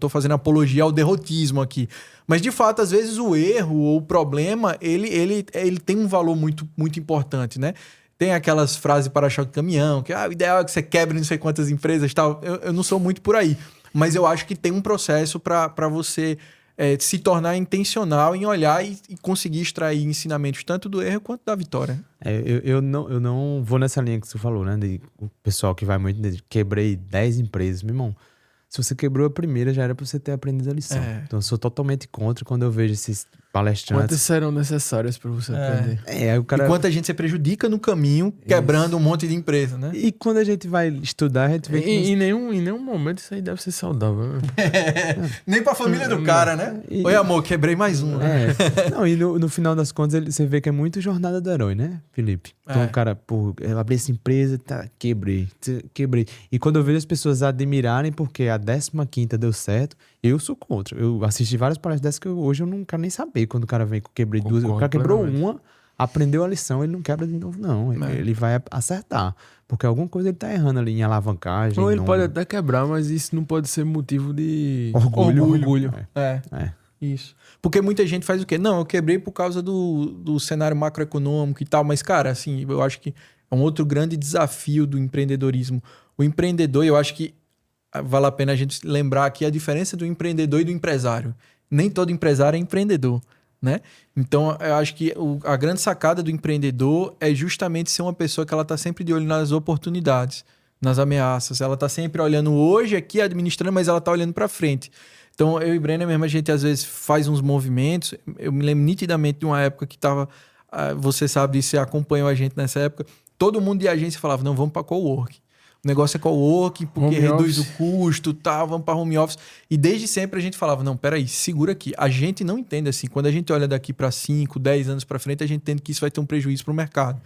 fazendo apologia ao derrotismo aqui, mas de fato, às vezes o erro ou o problema, ele tem um valor muito, muito importante, né? Tem aquelas frases para-choque de caminhão, que o ideal é que você quebre não sei quantas empresas e tal. Eu não sou muito por aí. Mas eu acho que tem um processo para você se tornar intencional em olhar e conseguir extrair ensinamentos tanto do erro quanto da vitória. Eu não vou nessa linha que você falou, né? O pessoal que vai muito de quebrei 10 empresas. Meu irmão, se você quebrou a primeira, já era pra você ter aprendido a lição. Então eu sou totalmente contra quando eu vejo esses palestrantes. Quantas serão necessárias pra você aprender? Aí o cara... E quanta gente se prejudica no caminho, quebrando um monte de empresa, né? E quando a gente vai estudar, a gente vê que... Em nenhum momento isso aí deve ser saudável, né? Nem pra família do cara, né? Oi, amor, quebrei mais um. Não, e no final das contas, você vê que é muito jornada do herói, né, Felipe? Então o cara, eu abri essa empresa, quebrei. E quando eu vejo as pessoas admirarem porque a 15ª deu certo, eu sou contra. Eu assisti várias palestras dessas que hoje eu não quero nem saber quando o cara vem que eu quebrei duas. O cara quebrou uma, aprendeu a lição, ele não quebra de novo, não. Ele vai acertar. Porque alguma coisa ele tá errando ali em alavancagem. Ou ele pode até quebrar, mas isso não pode ser motivo de orgulho. Isso. Porque muita gente faz o quê? Não, eu quebrei por causa do cenário macroeconômico e tal. Mas, cara, assim, eu acho que é um outro grande desafio do empreendedorismo. O empreendedor, eu acho que vale a pena a gente lembrar aqui a diferença do empreendedor e do empresário. Nem todo empresário é empreendedor, né? Então, eu acho que a grande sacada do empreendedor é justamente ser uma pessoa que ela está sempre de olho nas oportunidades, nas ameaças. Ela está sempre olhando hoje aqui, administrando, mas ela está olhando para frente. Então, eu e Brenner mesmo, a gente às vezes faz uns movimentos. Eu me lembro nitidamente de uma época que estava... Você sabe disso, você acompanhou a gente nessa época. Todo mundo de agência falava, não, vamos para coworking. O negócio é coworking, porque home reduz office. o custo, tá, vamos para home office. E desde sempre a gente falava, não, peraí, segura aqui. A gente não entende assim. Quando a gente olha daqui para 5, 10 anos para frente, a gente entende que isso vai ter um prejuízo para o mercado.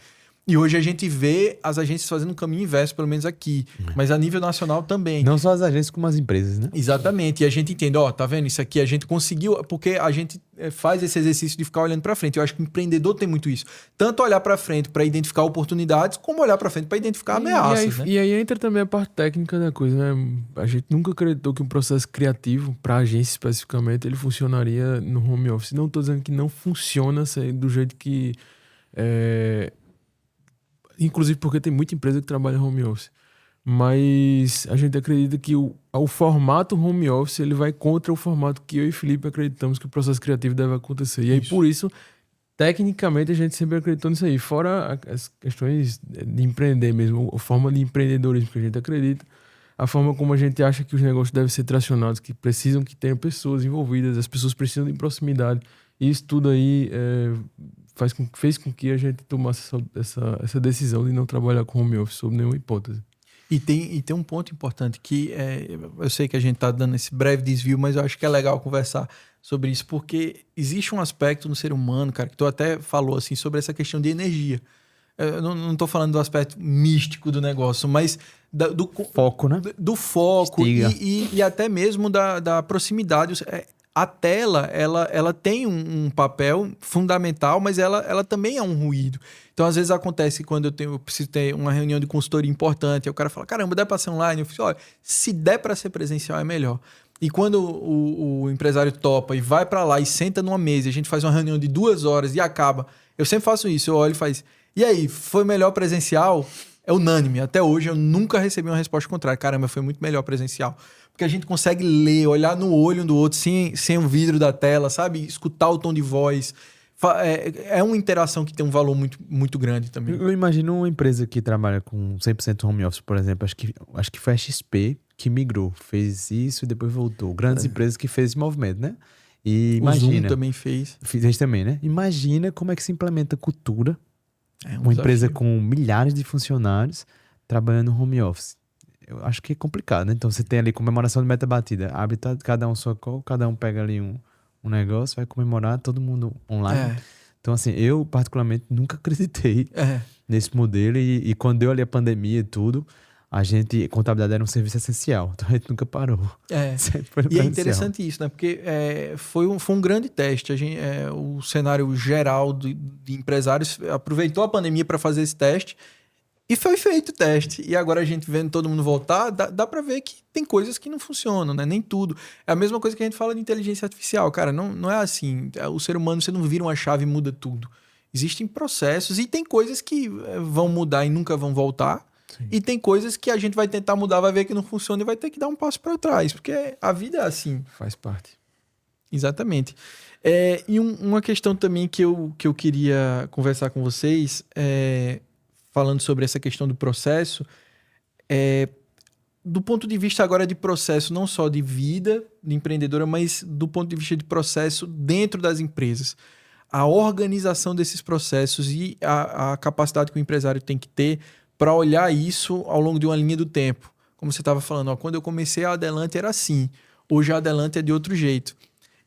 E hoje a gente vê as agências fazendo um caminho inverso, pelo menos aqui. Mas a nível nacional também. Não só as agências, como as empresas, né? Exatamente. E a gente entende, tá vendo? Isso aqui a gente conseguiu, porque a gente faz esse exercício de ficar olhando para frente. Eu acho que o empreendedor tem muito isso. Tanto olhar para frente para identificar oportunidades, como olhar para frente para identificar ameaças. E aí entra também a parte técnica da coisa, né? A gente nunca acreditou que um processo criativo, para agência especificamente, ele funcionaria no home office. Não estou dizendo que não funciona do jeito que... Inclusive porque tem muita empresa que trabalha home office. Mas a gente acredita que o formato home office ele vai contra o formato que eu e Felipe acreditamos que o processo criativo deve acontecer. E aí, por isso, tecnicamente, a gente sempre acreditou nisso aí. Fora as questões de empreender mesmo, a forma de empreendedorismo que a gente acredita, a forma como a gente acha que os negócios devem ser tracionados, que precisam que tenham pessoas envolvidas, as pessoas precisam de proximidade. E isso tudo aí fez com que a gente tomasse essa decisão de não trabalhar com home office sob nenhuma hipótese. E tem um ponto importante que eu sei que a gente está dando esse breve desvio, mas eu acho que é legal conversar sobre isso, porque existe um aspecto no ser humano, cara, que tu até falou assim, sobre essa questão de energia. Eu não estou falando do aspecto místico do negócio, mas do foco, né? Do foco e até mesmo da proximidade. A tela, ela tem um papel fundamental, mas ela também é um ruído. Então, às vezes acontece quando eu preciso ter uma reunião de consultoria importante, aí o cara fala, caramba, dá para ser online? Eu falo, olha, se der para ser presencial é melhor. E quando o empresário topa e vai para lá e senta numa mesa, a gente faz uma reunião de 2 horas e acaba. Eu sempre faço isso, eu olho e faço, e aí, foi melhor presencial? É unânime. Até hoje eu nunca recebi uma resposta contrária. Caramba, foi muito melhor presencial. Porque a gente consegue ler, olhar no olho um do outro sem o vidro da tela, sabe? Escutar o tom de voz. É uma interação que tem um valor muito, muito grande também. Eu imagino uma empresa que trabalha com 100% home office, por exemplo. Acho que foi a XP que migrou. Fez isso e depois voltou. Grandes empresas que fez esse movimento, né? E imagina, o Zoom também fez. Fez também, né? Imagina como é que se implementa cultura. É uma empresa com milhares de funcionários trabalhando no home office. eu acho que é complicado, né? Então você tem ali comemoração de meta batida, abre cada um sua call, cada um pega ali um negócio, vai comemorar, todo mundo online. Então assim, eu particularmente nunca acreditei nesse modelo e quando deu ali a pandemia e tudo, contabilidade era um serviço essencial, então a gente nunca parou. Sempre foi no E é presencial. interessante isso, né? Porque foi um grande teste. O cenário geral de empresários aproveitou a pandemia para fazer esse teste e foi feito o teste. E agora a gente vendo todo mundo voltar, dá para ver que tem coisas que não funcionam, né? Nem tudo. É a mesma coisa que a gente fala de inteligência artificial. Cara, não é assim. O ser humano, você não vira uma chave e muda tudo. Existem processos e tem coisas que vão mudar e nunca vão voltar. Sim. E tem coisas que a gente vai tentar mudar, vai ver que não funciona e vai ter que dar um passo para trás, porque a vida é assim. Faz parte. Exatamente. E uma questão também que eu queria conversar com vocês, falando sobre essa questão do processo, do ponto de vista agora de processo, não só de vida de empreendedora, mas do ponto de vista de processo dentro das empresas. A organização desses processos e a capacidade que o empresário tem que ter para olhar isso ao longo de uma linha do tempo. Como você estava falando, quando eu comecei a Adelante era assim, hoje a Adelante é de outro jeito.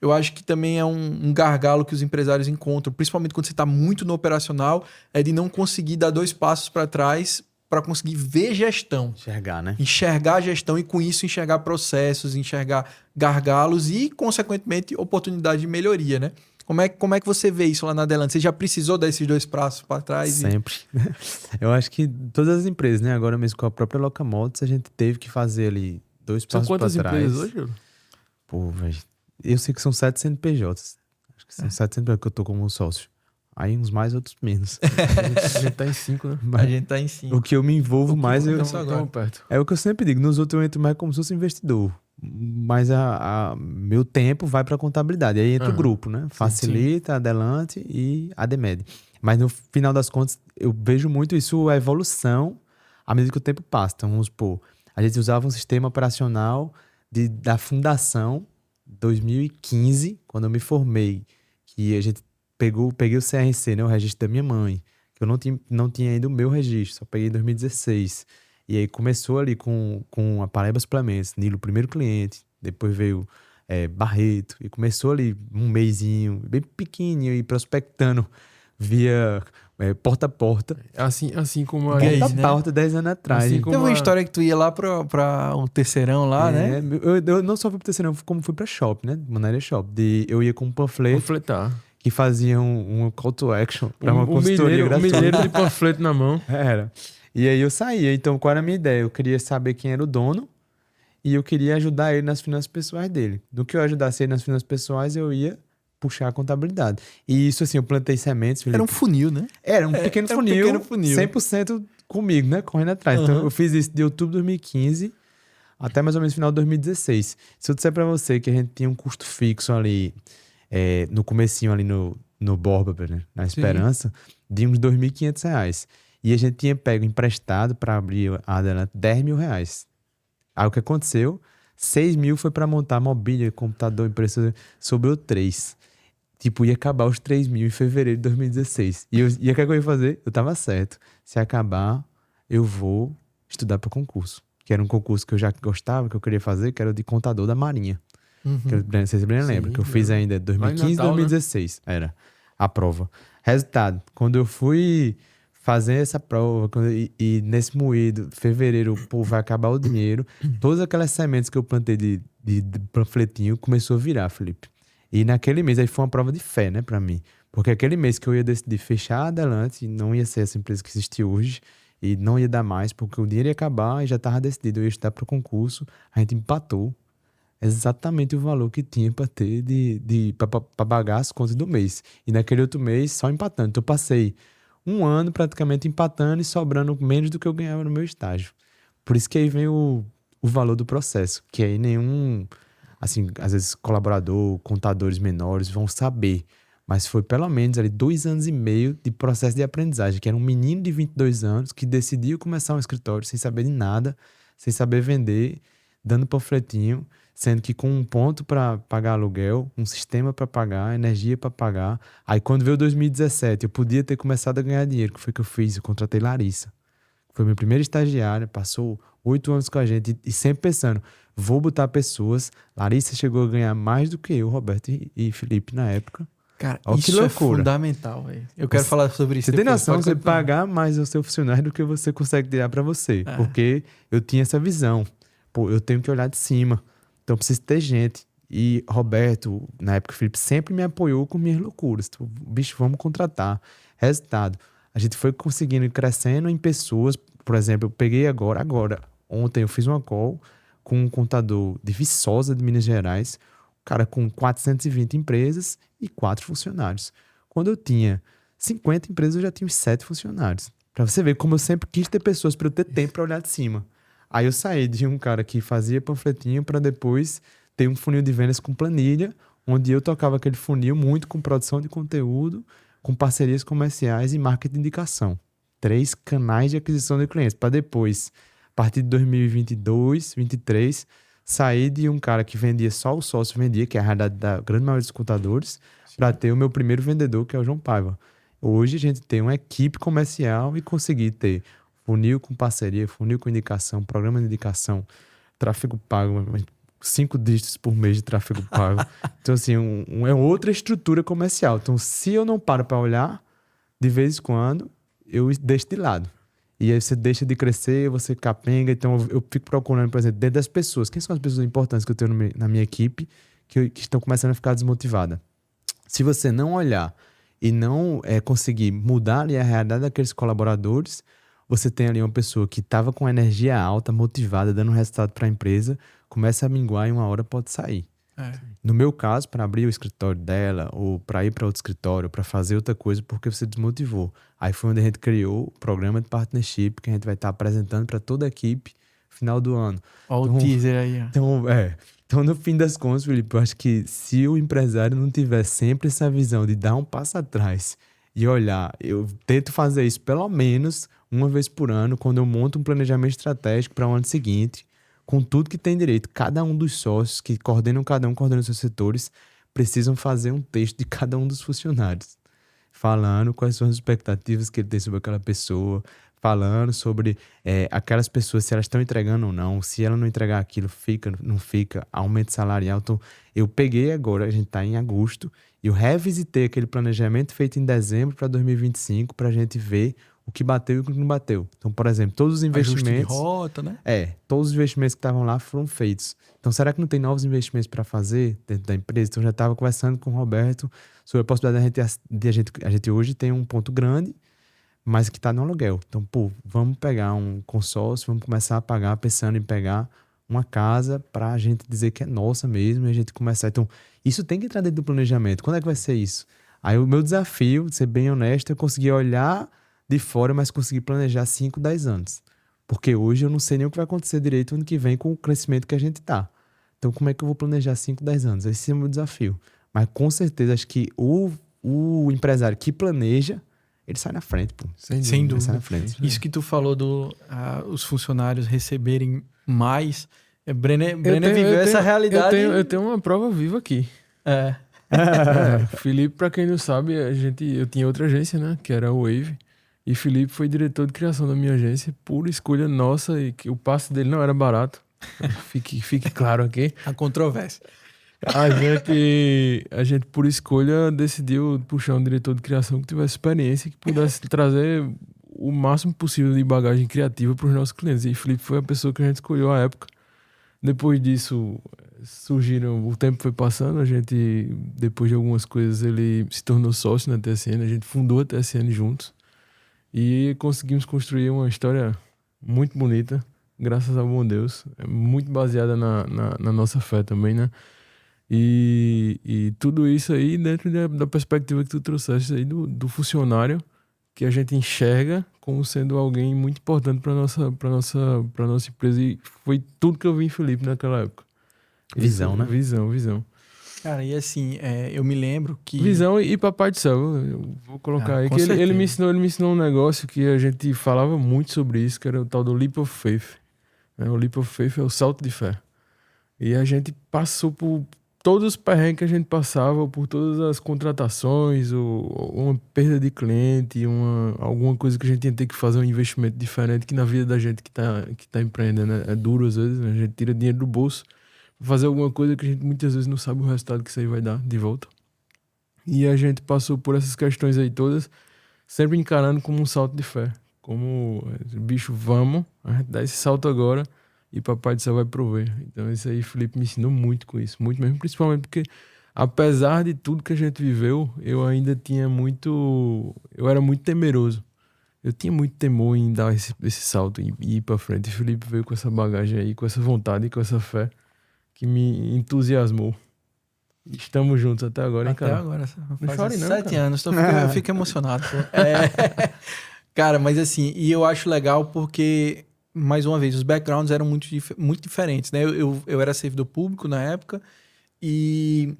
Eu acho que também é um gargalo que os empresários encontram, principalmente quando você está muito no operacional, é de não conseguir dar 2 passos para trás para conseguir ver gestão. Enxergar, né? Enxergar a gestão e com isso enxergar processos, enxergar gargalos e, consequentemente, oportunidade de melhoria, né? Como é que você vê isso lá na Adelante? Você já precisou dar esses 2 passos para trás? Sempre. Eu acho que todas as empresas, né? Agora mesmo com a própria Locamotos, a gente teve que fazer ali 2 passos para trás. São quantas empresas hoje, Júlio? Pô, velho. Eu sei que são 7 CNPJs. Acho que são 7 CNPJs que eu tô como sócio. Aí uns mais, outros menos. A gente tá em 5, né? A gente tá em 5. O que eu me envolvo mais Perto. é o que eu sempre digo. Nos outros eu entro mais como se fosse investidor. Mas meu tempo vai para contabilidade. Aí entra o grupo, né? Facilita, Adelante e Ademed. Mas no final das contas, eu vejo muito isso, a evolução à medida que o tempo passa. Então, vamos supor, a gente usava um sistema operacional da fundação 2015, quando eu me formei, que a gente peguei o CRC, né? O registro da minha mãe, que eu não tinha ainda o meu registro, só peguei em 2016. E aí começou ali com a Paraíba Suplementos, Nilo, primeiro cliente, depois veio Barreto, e começou ali um mesinho, bem pequenininho, e prospectando via porta a porta. Assim como a Porta a porta 10 anos atrás. Assim Tem uma história que tu ia lá pra um terceirão lá, né? Eu não só fui pro terceirão, como fui pra shopping, né? Manaria Shop. Eu ia com um panfleto panfletar. que fazia um call to action pra uma consultoria gratuita. Milheiro de panfleto na mão. Era. E aí eu saía. Então, qual era a minha ideia? Eu queria saber quem era o dono e eu queria ajudar ele nas finanças pessoais dele. Do que eu ajudasse ele nas finanças pessoais, eu ia puxar a contabilidade. E isso, assim, eu plantei sementes, Felipe. Era um funil, né? Era um pequeno funil, pequeno funil. 100% comigo, né? Correndo atrás. Então, eu fiz isso de outubro de 2015 até mais ou menos final de 2016. Se eu disser pra você que a gente tinha um custo fixo ali, no comecinho ali no Borba, né? Na Esperança, de uns R$2.500. E a gente tinha pego emprestado para abrir a Adelante R$10.000. Aí o que aconteceu? 6 mil foi para montar mobília, computador, impressora, sobrou 3. Tipo, ia acabar os 3 mil em fevereiro de 2016. E o que eu ia fazer? Eu tava certo. Se acabar, eu vou estudar para concurso. Que era um concurso que eu já gostava, que eu queria fazer, que era o de contador da Marinha. Não sei se você lembra, que eu fiz ainda 2015, Natal, 2016. Né? Era a prova. Resultado, quando eu fui fazer essa prova, e nesse moído, fevereiro, pô, vai acabar o dinheiro, todas aquelas sementes que eu plantei de panfletinho começou a virar, Felipe. E naquele mês, aí foi uma prova de fé, né, pra mim. Porque aquele mês que eu ia decidir fechar Adelante, não ia ser essa empresa que existe hoje, e não ia dar mais, porque o dinheiro ia acabar e já tava decidido, eu ia estudar pro concurso, a gente empatou exatamente o valor que tinha para ter para pagar as contas do mês. E naquele outro mês, só empatando. Então, eu passei um ano praticamente empatando e sobrando menos do que eu ganhava no meu estágio. Por isso que aí vem o valor do processo, que aí nenhum, assim, às vezes colaborador, contadores menores vão saber. Mas foi pelo menos ali 2 anos e meio de processo de aprendizagem, que era um menino de 22 anos que decidiu começar um escritório sem saber de nada, sem saber vender, dando panfletinho, sendo que com um ponto para pagar aluguel, um sistema para pagar, energia para pagar. Aí quando veio 2017, eu podia ter começado a ganhar dinheiro. O que foi que eu fiz? Eu contratei Larissa. Foi minha primeira estagiária, passou 8 anos com a gente e sempre pensando, vou botar pessoas. Larissa chegou a ganhar mais do que eu, Roberto e Felipe na época. Cara, Olha isso que é loucura. fundamental, velho. Eu quero falar sobre isso Você tem depois, noção pode de você continuar. pagar mais ao seu funcionário do que você consegue tirar para você. É. Porque eu tinha essa visão. Pô, eu tenho que olhar de cima. Então eu preciso ter gente. E Roberto, na época, o Felipe sempre me apoiou com minhas loucuras. Então, bicho, vamos contratar. Resultado. A gente foi conseguindo ir crescendo em pessoas. Por exemplo, eu peguei agora. Ontem eu fiz uma call com um contador de Viçosa, de Minas Gerais. O cara com 420 empresas e 4 funcionários. Quando eu tinha 50 empresas, eu já tinha uns 7 funcionários. Pra você ver como eu sempre quis ter pessoas para eu ter tempo para olhar de cima. Aí eu saí de um cara que fazia panfletinho para depois ter um funil de vendas com planilha, onde eu tocava aquele funil muito com produção de conteúdo, com parcerias comerciais e marketing de indicação. 3 canais de aquisição de clientes. Para depois, a partir de 2022, 2023, sair de um cara que vendia só o sócio vendia, que é a realidade da grande maioria dos contadores, para ter o meu primeiro vendedor, que é o João Paiva. Hoje a gente tem uma equipe comercial e conseguir ter funil com parceria, funil com indicação, programa de indicação, tráfego pago, 5 dígitos por mês de tráfego pago. Então, assim, é outra estrutura comercial. Então, se eu não paro para olhar, de vez em quando, eu deixo de lado. E aí você deixa de crescer, você capenga. Então, eu fico procurando, por exemplo, dentro das pessoas. Quem são as pessoas importantes que eu tenho na minha equipe que estão começando a ficar desmotivadas? Se você não olhar e não conseguir mudar ali a realidade daqueles colaboradores, você tem ali uma pessoa que estava com energia alta, motivada, dando resultado para a empresa, começa a minguar e uma hora pode sair. É. No meu caso, para abrir o escritório dela ou para ir para outro escritório, para fazer outra coisa, porque você desmotivou. Aí foi onde a gente criou o programa de partnership que a gente vai estar apresentando para toda a equipe no final do ano. Olha o teaser aí, ó. Então, no fim das contas, Felipe, eu acho que se o empresário não tiver sempre essa visão de dar um passo atrás e olhar, eu tento fazer isso pelo menos uma vez por ano, quando eu monto um planejamento estratégico para o ano seguinte, com tudo que tem direito. Cada um dos sócios que coordenam seus setores precisam fazer um texto de cada um dos funcionários, falando quais são as expectativas que ele tem sobre aquela pessoa, falando sobre aquelas pessoas, se elas estão entregando ou não, se ela não entregar aquilo, não fica, aumento salarial. Então, eu peguei agora, a gente está em agosto, e eu revisitei aquele planejamento feito em dezembro para 2025, para a gente ver o que bateu e o que não bateu. Então, por exemplo, todos os investimentos... Ajuste de rota, né? Todos os investimentos que estavam lá foram feitos. Então, será que não tem novos investimentos para fazer dentro da empresa? Então, eu já estava conversando com o Roberto sobre a possibilidade de a gente hoje tem um ponto grande, mas que está no aluguel. Então, vamos pegar um consórcio, vamos começar a pagar, pensando em pegar uma casa para a gente dizer que é nossa mesmo e a gente começar. Então, isso tem que entrar dentro do planejamento. Quando é que vai ser isso? Aí, o meu desafio, de ser bem honesto, é conseguir olhar de fora, mas conseguir planejar 5, 10 anos. Porque hoje eu não sei nem o que vai acontecer direito ano que vem com o crescimento que a gente está. Então, como é que eu vou planejar 5, 10 anos? Esse é o meu desafio. Mas, com certeza, acho que o empresário que planeja, ele sai na frente, pô. Sem dúvida. Ele sai na frente. Isso que tu falou os funcionários receberem mais. Brenner viveu essa realidade. Eu tenho uma prova viva aqui. Felipe, pra quem não sabe, eu tinha outra agência, né? Que era o Wave. E Felipe foi diretor de criação da minha agência por escolha nossa e que o passe dele não era barato. Fique claro aqui. A controvérsia. A gente, por escolha, decidiu puxar um diretor de criação que tivesse experiência e que pudesse trazer o máximo possível de bagagem criativa para os nossos clientes. E Felipe foi a pessoa que a gente escolheu à época. Depois disso, o tempo foi passando, a gente, depois de algumas coisas, ele se tornou sócio na TSN, a gente fundou a TSN juntos. E conseguimos construir uma história muito bonita, graças ao bom Deus. É muito baseada na nossa fé também, né? E tudo isso aí dentro da perspectiva que tu trouxeste aí do funcionário, que a gente enxerga como sendo alguém muito importante para nossa empresa. E foi tudo que eu vi em Felipe naquela época. Visão, né? Visão. Cara, e assim, eu me lembro que... Visão e papai do céu, eu vou colocar aí. Que ele me ensinou um negócio que a gente falava muito sobre isso, que era o tal do Leap of Faith. O Leap of Faith é o salto de fé. E a gente passou por todos os perrengues que a gente passava, por todas as contratações, ou uma perda de cliente, alguma coisa que a gente ia ter que fazer um investimento diferente, que na vida da gente que tá empreendendo é duro às vezes, né? A gente tira dinheiro do bolso pra fazer alguma coisa que a gente muitas vezes não sabe o resultado que isso aí vai dar de volta. E a gente passou por essas questões aí todas, sempre encarando como um salto de fé. Como, bicho, vamos, a gente dá esse salto agora e Papai do Céu vai prover. Então isso aí, Felipe me ensinou muito com isso, muito mesmo, principalmente porque apesar de tudo que a gente viveu, eu ainda tinha eu era muito temeroso. Eu tinha muito temor em dar esse salto e ir pra frente. E Felipe veio com essa bagagem aí, com essa vontade e com essa fé que me entusiasmou. Estamos juntos até agora, hein, cara? Até agora. Não chore não, 7 cara. anos, eu fico emocionado. Pô. Cara, mas assim, e eu acho legal porque, mais uma vez, os backgrounds eram muito diferentes, né? Eu era servidor público na época e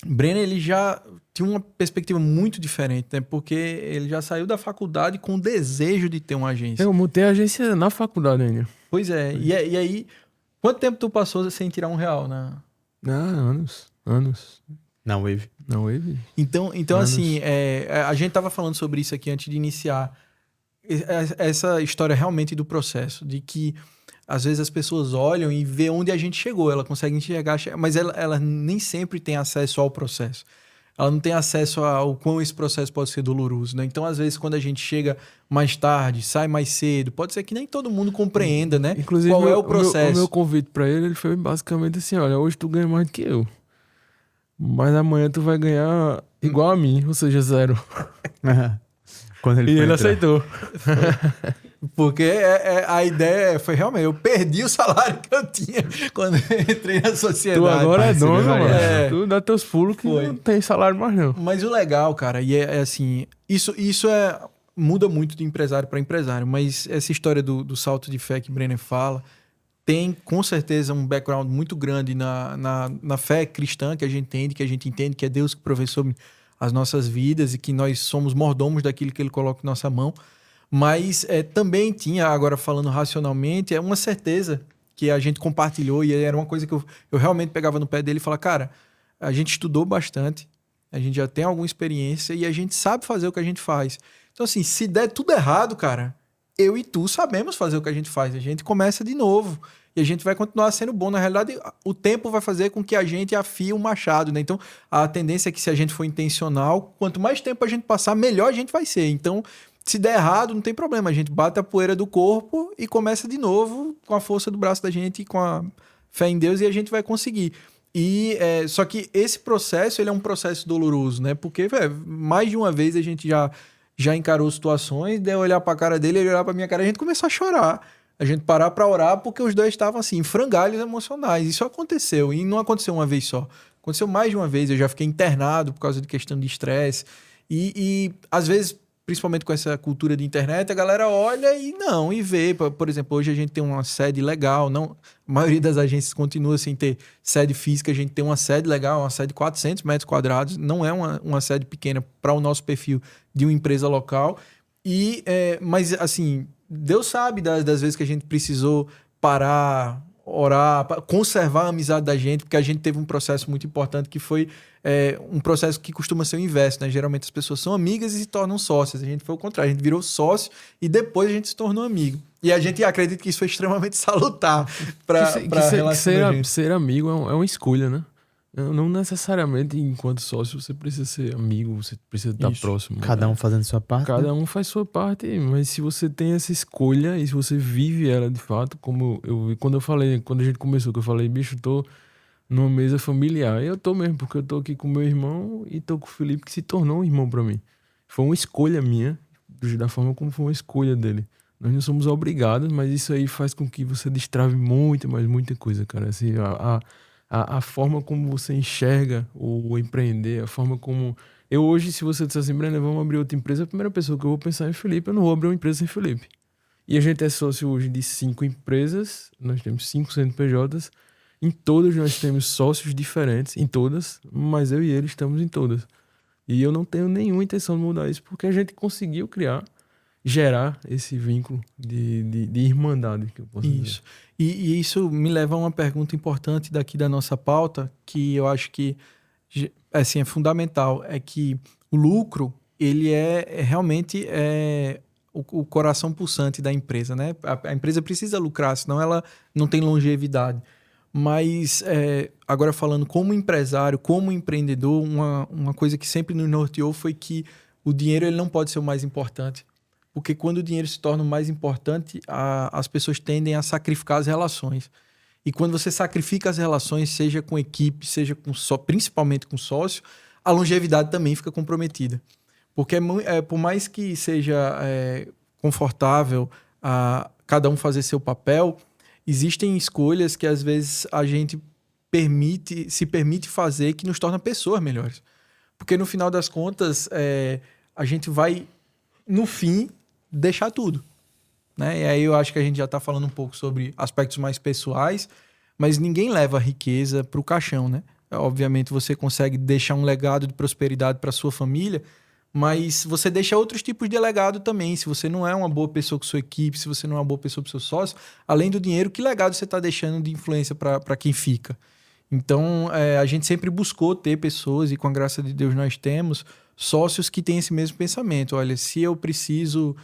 Brenner, ele já tinha uma perspectiva muito diferente, né? Porque ele já saiu da faculdade com o desejo de ter uma agência. Eu montei a agência na faculdade ainda. Pois é. E aí, quanto tempo tu passou sem tirar R$1, né? Anos. Na Wave. Na Wave? Então assim, a gente tava falando sobre isso aqui antes de iniciar essa história realmente do processo, de que às vezes as pessoas olham e vê onde a gente chegou, ela consegue enxergar, mas ela nem sempre tem acesso ao processo. Ela não tem acesso ao quão esse processo pode ser doloroso, né? Então, às vezes, quando a gente chega mais tarde, sai mais cedo, pode ser que nem todo mundo compreenda, né? Inclusive, qual é o processo. O meu convite pra ele foi basicamente assim, olha, hoje tu ganha mais do que eu. Mas amanhã tu vai ganhar igual a mim, ou seja, 0. Quando ele E foi ele entrar. aceitou. Porque a ideia foi realmente, eu perdi o salário que eu tinha quando eu entrei na sociedade. Tu agora é dono, mano. É. Tu dá teus pulos que Foi. não tem salário mais não. Mas o legal, cara, e é assim, isso muda muito de empresário para empresário, mas essa história do salto de fé que Brenner fala tem com certeza um background muito grande na fé cristã que a gente entende que é Deus que provê sobre as nossas vidas e que nós somos mordomos daquilo que Ele coloca em nossa mão. Mas também tinha, agora falando racionalmente, uma certeza que a gente compartilhou e era uma coisa que eu realmente pegava no pé dele e falava, cara, a gente estudou bastante, a gente já tem alguma experiência e a gente sabe fazer o que a gente faz. Então assim, se der tudo errado, cara, eu e tu sabemos fazer o que a gente faz, a gente começa de novo e a gente vai continuar sendo bom. Na realidade, o tempo vai fazer com que a gente afie o machado, né? Então, a tendência é que se a gente for intencional, quanto mais tempo a gente passar, melhor a gente vai ser. Então, se der errado, não tem problema. A gente bate a poeira do corpo e começa de novo com a força do braço da gente, com a fé em Deus e a gente vai conseguir. Só que esse processo, ele é um processo doloroso, né? Porque, mais de uma vez a gente já encarou situações, de eu olhar pra cara dele, ele olhar pra minha cara, a gente começou a chorar. A gente parar pra orar porque os dois estavam assim, em frangalhos emocionais. Isso aconteceu, e não aconteceu uma vez só. Aconteceu mais de uma vez, eu já fiquei internado por causa de questão de estresse. E às vezes, principalmente com essa cultura de internet, a galera olha e vê. Por exemplo, hoje a gente tem uma sede legal, não, a maioria das agências continua sem ter sede física, a gente tem uma sede legal, uma sede de 400 metros quadrados, não é uma sede pequena para o nosso perfil de uma empresa local. Mas assim, Deus sabe das vezes que a gente precisou parar, orar, conservar a amizade da gente, porque a gente teve um processo muito importante que foi um processo que costuma ser o inverso, né? Geralmente as pessoas são amigas e se tornam sócias. A gente foi o contrário, a gente virou sócio e depois a gente se tornou amigo. E a gente acredita que isso foi extremamente salutar para a relação da gente. Ser amigo é uma escolha, né? Não necessariamente enquanto sócio você precisa ser amigo, você precisa estar próximo. Cada um fazendo sua parte. Cada um faz sua parte, mas se você tem essa escolha e se você vive ela de fato, como quando a gente começou, que eu falei, bicho, eu tô numa mesa familiar. E eu tô mesmo, porque eu tô aqui com meu irmão e tô com o Felipe, que se tornou um irmão pra mim. Foi uma escolha minha, da forma como foi uma escolha dele. Nós não somos obrigados, mas isso aí faz com que você destrave muita coisa, cara. Assim, a forma como você enxerga o empreender, a forma como... Eu hoje, se você disser assim, Brenner, vamos abrir outra empresa, a primeira pessoa que eu vou pensar é Felipe. Eu não vou abrir uma empresa sem Felipe. E a gente é sócio hoje de 5 empresas, nós temos 5 CNPJs, em todas nós temos sócios diferentes, em todas, mas eu e ele estamos em todas. E eu não tenho nenhuma intenção de mudar isso, porque a gente conseguiu criar gerar esse vínculo de irmandade, que eu posso Isso. E isso me leva a uma pergunta importante daqui da nossa pauta, que eu acho que assim, é fundamental, é que o lucro, ele realmente o coração pulsante da empresa, né? A empresa precisa lucrar, senão ela não tem longevidade. Mas, agora falando como empresário, como empreendedor, uma coisa que sempre nos norteou foi que o dinheiro ele não pode ser o mais importante. Porque quando o dinheiro se torna o mais importante, as pessoas tendem a sacrificar as relações. E quando você sacrifica as relações, seja com equipe, seja principalmente com sócio, a longevidade também fica comprometida. Porque por mais que seja confortável cada um fazer seu papel, existem escolhas que às vezes a gente se permite fazer que nos torna pessoas melhores. Porque no final das contas, a gente vai, no fim, deixar tudo. Né? E aí eu acho que a gente já está falando um pouco sobre aspectos mais pessoais, mas ninguém leva riqueza para o caixão, né? Obviamente você consegue deixar um legado de prosperidade para sua família, mas você deixa outros tipos de legado também. Se você não é uma boa pessoa com sua equipe, se você não é uma boa pessoa para o seu sócio, além do dinheiro, que legado você está deixando de influência para quem fica? Então, a gente sempre buscou ter pessoas, e com a graça de Deus nós temos, sócios que têm esse mesmo pensamento. Olha, se eu preciso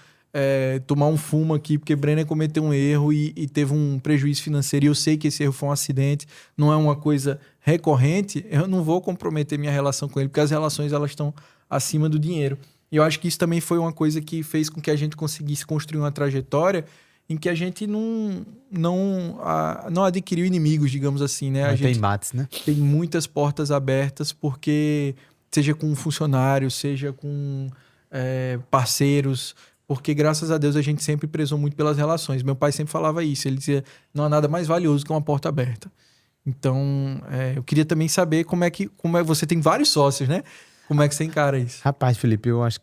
tomar um fumo aqui porque Brenner cometeu um erro e teve um prejuízo financeiro e eu sei que esse erro foi um acidente, não é uma coisa recorrente, eu não vou comprometer minha relação com ele, porque as relações elas estão acima do dinheiro. E eu acho que isso também foi uma coisa que fez com que a gente conseguisse construir uma trajetória em que a gente não adquiriu inimigos, digamos assim, né? A gente tem mates, né? Tem muitas portas abertas, porque seja com funcionários, seja com parceiros, porque graças a Deus a gente sempre prezou muito pelas relações. Meu pai sempre falava isso, ele dizia, não há nada mais valioso que uma porta aberta. Então, eu queria também saber como é você tem vários sócios, né? Como é que você encara isso? Rapaz, Felipe, eu acho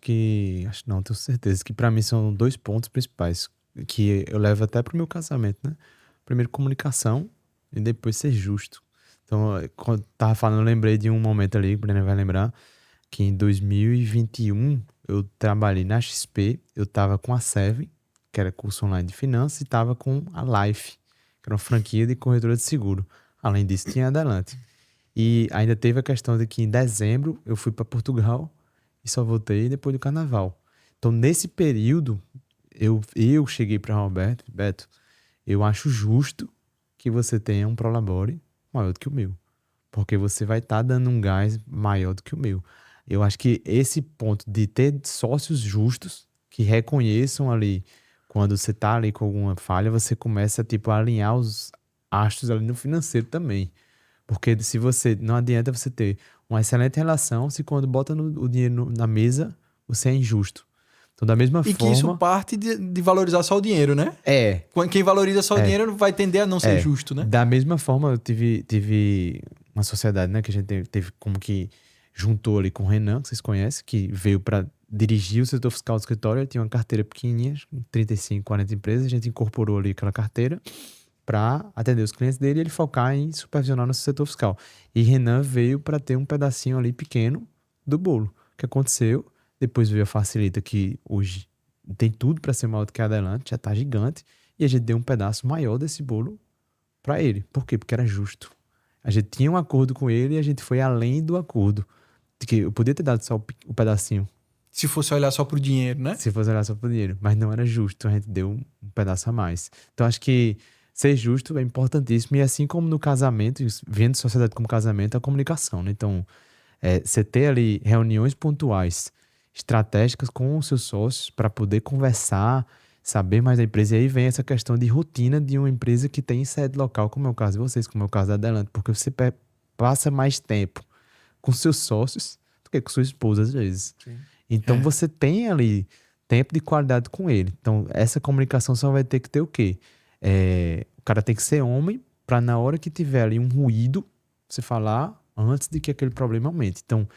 não, tenho certeza que pra mim são 2 pontos principais que eu levo até pro meu casamento, né? Primeiro, comunicação e depois ser justo. Então, quando tava falando, eu lembrei de um momento ali, que o Breno vai lembrar, que em 2021 eu trabalhei na XP, eu tava com a Seven, que era curso online de finanças, e tava com a Life, que era uma franquia de corretora de seguro. Além disso, tinha a Adelante. E ainda teve a questão de que em dezembro eu fui para Portugal e só voltei depois do carnaval. Então, nesse período, eu cheguei para Roberto, Beto, eu acho justo que você tenha um prolabore maior do que o meu. Porque você vai estar dando um gás maior do que o meu. Eu acho que esse ponto de ter sócios justos, que reconheçam ali, quando você está ali com alguma falha, você começa a alinhar os astros ali no financeiro também. Porque se você, não adianta você ter uma excelente relação se quando bota o dinheiro na mesa, você é injusto. Então, da mesma forma... E que isso parte de valorizar só o dinheiro, né? Quem valoriza só o dinheiro vai tender a não ser justo, né? Da mesma forma, eu tive uma sociedade, né, que a gente teve como que juntou ali com o Renan, que vocês conhecem, que veio para dirigir o setor fiscal do escritório. Ele tinha uma carteira pequenininha, 35, 40 empresas. A gente incorporou ali aquela carteira para atender os clientes dele e ele focar em supervisionar nosso setor fiscal. E Renan veio para ter um pedacinho ali pequeno do bolo. O que aconteceu? Depois veio a Facilita, que hoje tem tudo para ser maior do que a Adelante, já tá gigante, e a gente deu um pedaço maior desse bolo para ele. Por quê? Porque era justo. A gente tinha um acordo com ele e a gente foi além do acordo. De que eu podia ter dado só o pedacinho. Se fosse olhar só pro dinheiro, né? Se fosse olhar só pro dinheiro. Mas não era justo, a gente deu um pedaço a mais. Então, acho que ser justo é importantíssimo. E assim como no casamento, vendo sociedade como casamento, a comunicação, né? Então, você ter ali reuniões pontuais, estratégicas com os seus sócios para poder conversar, saber mais da empresa. E aí vem essa questão de rotina de uma empresa que tem sede local, como é o caso de vocês, como é o caso da Adelante, porque você passa mais tempo com seus sócios do que com sua esposa, às vezes. Sim. Então, você tem ali tempo de qualidade com ele. Então, essa comunicação só vai ter que ter o quê? O cara tem que ser homem para na hora que tiver ali um ruído, você falar antes de que aquele problema aumente. Então,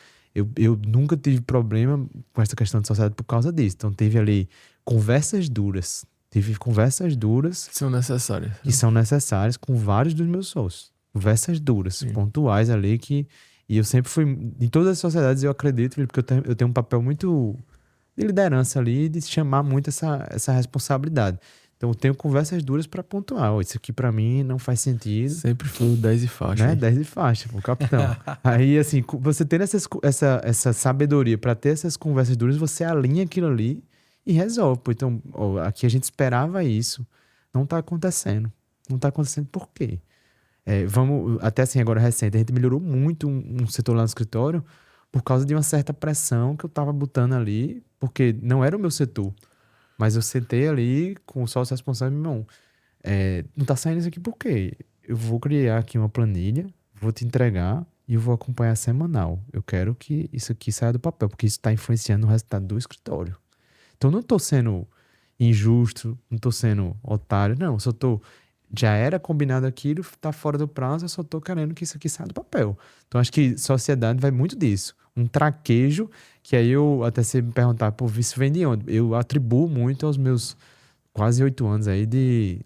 eu nunca tive problema com essa questão de sociedade por causa disso. Então, teve ali conversas duras. Tive conversas duras. São necessárias. Que são necessárias com vários dos meus sócios. Conversas duras, Sim. pontuais ali que... E eu sempre fui... Em todas as sociedades eu acredito, porque eu tenho um papel muito de liderança ali, de chamar muito essa responsabilidade. Então, eu tenho conversas duras para pontuar. Ó, isso aqui para mim não faz sentido. Sempre foi o 10 e faixa. Né? Hein? 10 de faixa, pô, capitão. Aí, assim, você tendo essa sabedoria para ter essas conversas duras, você alinha aquilo ali e resolve. Pô. Então, ó, aqui a gente esperava isso. Não tá acontecendo. Não tá acontecendo por quê? Até assim, agora recente, a gente melhorou muito um setor lá no escritório por causa de uma certa pressão que eu tava botando ali, porque não era o meu setor. Mas eu sentei ali com o sócio responsável, meu irmão, não tá saindo isso aqui por quê? Eu vou criar aqui uma planilha, vou te entregar e eu vou acompanhar semanal. Eu quero que isso aqui saia do papel, porque isso está influenciando o resultado do escritório. Então, eu não tô sendo injusto, não tô sendo otário, não. Já era combinado aquilo, tá fora do prazo, eu só tô querendo que isso aqui saia do papel. Então, acho que sociedade vai muito disso. Um traquejo, que aí eu até você me perguntar, pô, isso vem de onde? Eu atribuo muito aos meus quase 8 anos aí de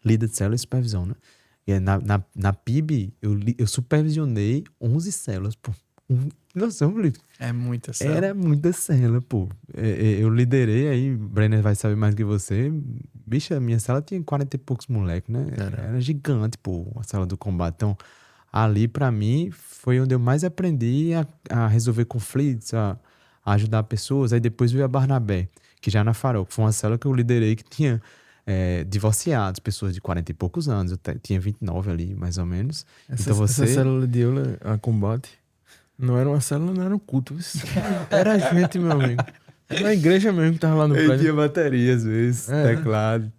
líder de célula e supervisão, né? E aí na PIB, eu supervisionei 11 células, pô. Nossa, Felipe. É muita célula. Era muita célula, pô. Eu liderei aí, o Brenner vai saber mais que você. Bicho, a minha célula tinha 40 e poucos moleques, né? Era gigante, pô, a célula do combate. Então, ali pra mim, foi onde eu mais aprendi a resolver conflitos, a ajudar pessoas. Aí depois veio a Barnabé, que já na Farol, que foi uma célula que eu liderei que tinha divorciados, pessoas de 40 e poucos anos. Eu tinha 29 ali, mais ou menos. Essa célula de aula a combate não era uma célula, não era um culto. Era a gente, meu amigo. Era a igreja mesmo que tava lá no prédio. Eu tinha bateria, às vezes, teclado.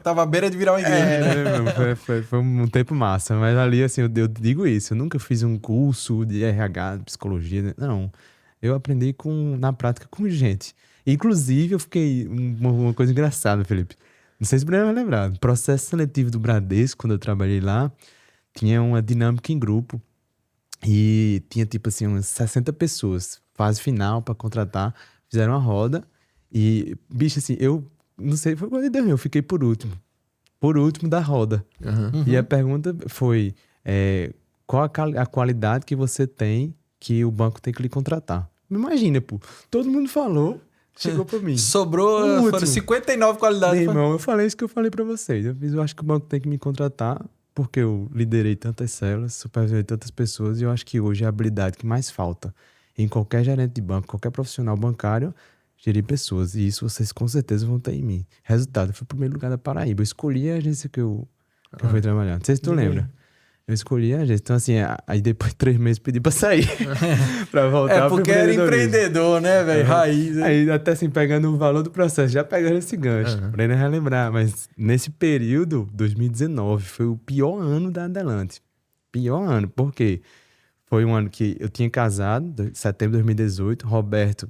Tava à beira de virar uma igreja, né? Foi um tempo massa. Mas ali, assim, eu digo isso. Eu nunca fiz um curso de RH, de psicologia. Né? Não. Eu aprendi na prática com gente. Inclusive, eu fiquei... Uma coisa engraçada, Felipe. Não sei se o Breno vai lembrar. No processo seletivo do Bradesco, quando eu trabalhei lá, tinha uma dinâmica em grupo. E tinha, tipo assim, umas 60 pessoas. Fase final para contratar. Fizeram uma roda. E, bicho, assim, eu... Não sei, foi quando eu fiquei por último. Por último da roda. Uhum. E a pergunta foi... qual a qualidade que você tem que o banco tem que lhe contratar? Imagina, pô. Todo mundo falou... Chegou pra mim. Sobrou, foram 59 qualidades. Meu irmão, eu falei isso que eu falei pra vocês. Eu acho que o banco tem que me contratar porque eu liderei tantas células, supervisionei tantas pessoas e eu acho que hoje é a habilidade que mais falta em qualquer gerente de banco, qualquer profissional bancário, gerir pessoas. E isso vocês com certeza vão ter em mim. Resultado, eu fui pro primeiro lugar da Paraíba. Eu escolhi a agência que eu fui trabalhar. Não sei se tu lembra. Eu escolhi a agência. Então, assim, aí depois de 3 meses pedi pra sair. Pra voltar porque era empreendedor, né, velho? Raiz. Aí até assim, pegando o valor do processo, já pegando esse gancho. Pra ele relembrar. Mas nesse período, 2019, foi o pior ano da Adelante. Pior ano. Por quê? Foi um ano que eu tinha casado, setembro de 2018. Roberto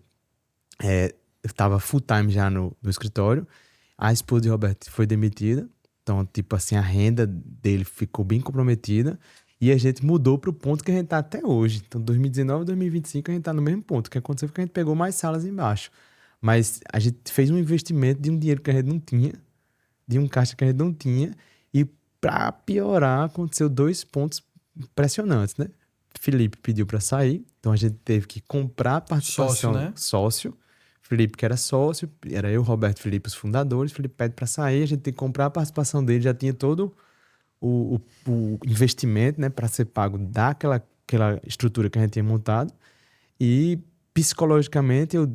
estava full time já no escritório. A esposa de Roberto foi demitida. Então, tipo assim, a renda dele ficou bem comprometida e a gente mudou para o ponto que a gente tá até hoje. Então, 2019 e 2025 a gente tá no mesmo ponto. O que aconteceu foi que a gente pegou mais salas embaixo. Mas a gente fez um investimento de um dinheiro que a gente não tinha, de um caixa que a gente não tinha, e para piorar, aconteceu 2 pontos impressionantes, né? Felipe pediu para sair, então a gente teve que comprar a participação sócio. Felipe, que era sócio, era eu, Roberto, Felipe, os fundadores. Felipe pede para sair, a gente tem que comprar a participação dele, já tinha todo o investimento, né, para ser pago daquela estrutura que a gente tinha montado. E psicologicamente, eu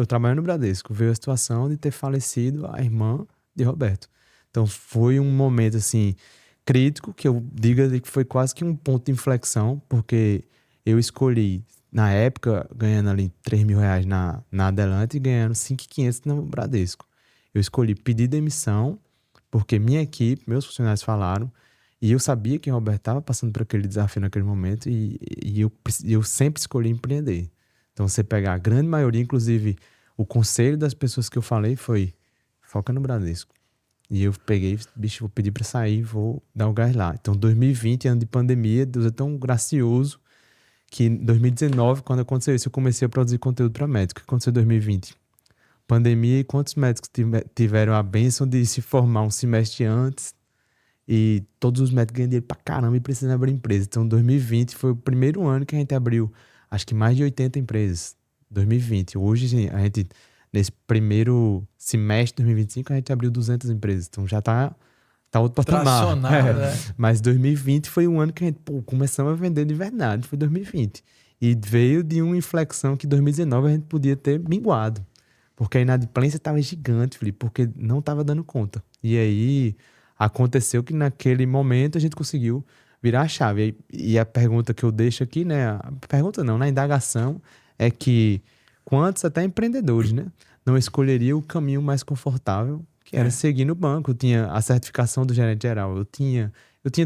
trabalhando no Bradesco, veio a situação de ter falecido a irmã de Roberto. Então foi um momento assim crítico, que eu digo que foi quase que um ponto de inflexão, porque eu escolhi na época, ganhando ali R$3.000 na Adelante e ganhando 5.500 no Bradesco. Eu escolhi pedir demissão, porque minha equipe, meus funcionários falaram, e eu sabia que o Roberto estava passando por aquele desafio naquele momento, e eu sempre escolhi empreender. Então, você pegar a grande maioria, inclusive o conselho das pessoas que eu falei foi, foca no Bradesco. E eu peguei, bicho, vou pedir para sair, vou dar o gás lá. Então, 2020, ano de pandemia, Deus é tão gracioso, que em 2019, quando aconteceu isso, eu comecei a produzir conteúdo para médicos. O que aconteceu em 2020? Pandemia, e quantos médicos tiveram a bênção de se formar um semestre antes e todos os médicos ganham dinheiro pra caramba e precisam abrir empresa. Então, 2020 foi o primeiro ano que a gente abriu, acho que mais de 80 empresas. 2020. Hoje, sim, a gente, nesse primeiro semestre de 2025, a gente abriu 200 empresas. Então já tá outro patamar. Tracionado, né? Mas 2020 foi um ano que a gente começamos a vender de verdade. Foi 2020. E veio de uma inflexão que 2019 a gente podia ter minguado. Porque a inadimplência estava gigante, Felipe, porque não estava dando conta. E aí aconteceu que naquele momento a gente conseguiu virar a chave. E a pergunta que eu deixo aqui, né? A pergunta não, na indagação, é que quantos até empreendedores, né? Não escolheria o caminho mais confortável, que era seguir no banco. Eu tinha a certificação do gerente geral. Eu tinha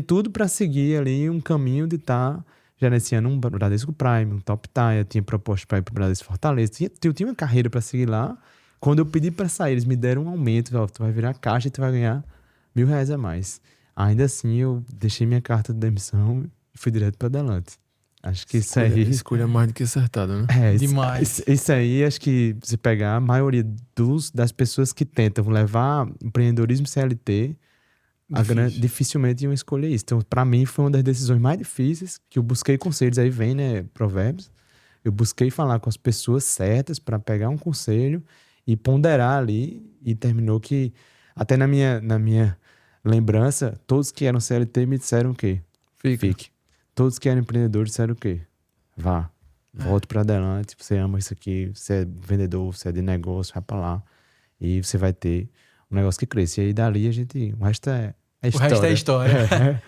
tudo para seguir ali um caminho de estar gerenciando um Bradesco Prime, um Top Tier. Eu tinha proposto para ir para o Bradesco Fortaleza. Eu tinha uma carreira para seguir lá. Quando eu pedi para sair, eles me deram um aumento. Tu vai virar caixa e tu vai ganhar R$1.000 a mais. Ainda assim, eu deixei minha carta de demissão e fui direto para Adelante. Acho que isso aí... Escolha mais do que acertada, né? Demais. Isso aí, acho que se pegar a maioria das pessoas que tentam levar empreendedorismo CLT, dificilmente iam escolher isso. Então, para mim, foi uma das decisões mais difíceis, que eu busquei conselhos. Aí vem, né, Provérbios. Eu busquei falar com as pessoas certas para pegar um conselho e ponderar ali. E terminou que, até na minha lembrança, todos que eram CLT me disseram o quê? Fique. Todos que eram empreendedores disseram o quê? Vá. Volte para Adelante. Você ama isso aqui. Você é vendedor, você é de negócio, vai para lá. E você vai ter um negócio que cresce. E aí dali o resto é história. O resto é história.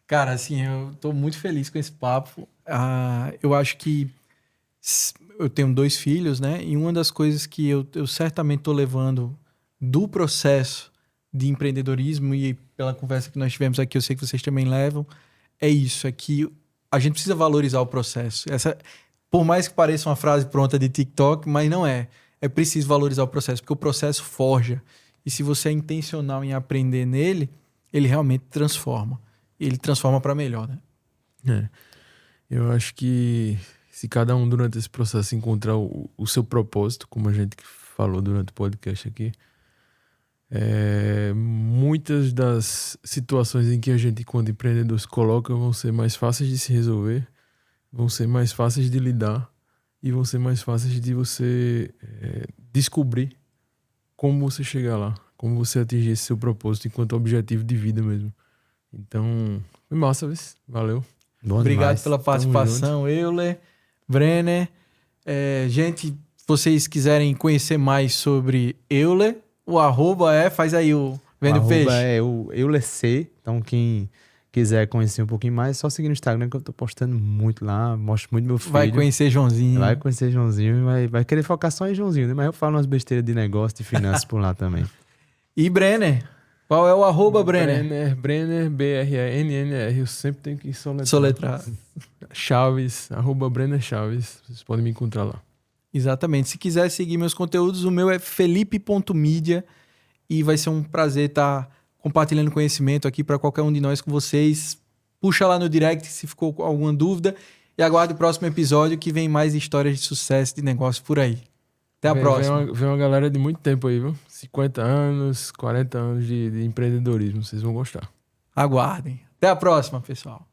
Cara, assim, eu tô muito feliz com esse papo. Eu acho que eu tenho 2 filhos, né? E uma das coisas que eu certamente tô levando do processo de empreendedorismo, e pela conversa que nós tivemos aqui, eu sei que vocês também levam, é isso, é que a gente precisa valorizar o processo. Por mais que pareça uma frase pronta de TikTok, mas não é. É preciso valorizar o processo, porque o processo forja. E se você é intencional em aprender nele, ele realmente transforma. Ele transforma para melhor, né? Eu acho que se cada um durante esse processo encontrar o seu propósito, como a gente falou durante o podcast aqui, muitas das situações em que a gente, enquanto empreendedor, se coloca vão ser mais fáceis de se resolver, vão ser mais fáceis de lidar e vão ser mais fáceis de você descobrir como você chegar lá, como você atingir esse seu propósito enquanto objetivo de vida mesmo. Então, foi massa, valeu. Obrigado pela participação, Euler, Brenner. Gente, se vocês quiserem conhecer mais sobre Euler, o arroba faz aí o Vendo Peixe. O arroba é o EulerC, então quem quiser conhecer um pouquinho mais, é só seguir no Instagram, que eu tô postando muito lá, mostro muito meu filho. Vai conhecer Joãozinho. E vai querer focar só em Joãozinho, né? Mas eu falo umas besteiras de negócio, de finanças por lá também. E Brenner? Qual é o arroba, Brenner? Brenner, BRNNR. Eu sempre tenho que soletrar. Chaves, arroba Brenner Chaves. Vocês podem me encontrar lá. Exatamente. Se quiser seguir meus conteúdos, o meu é felipe.media e vai ser um prazer estar compartilhando conhecimento aqui para qualquer um de nós com vocês. Puxa lá no direct se ficou com alguma dúvida e aguarde o próximo episódio que vem mais histórias de sucesso de negócio por aí. Até a próxima. Vem uma galera de muito tempo aí, viu? 50 anos, 40 anos de empreendedorismo. Vocês vão gostar. Aguardem. Até a próxima, pessoal.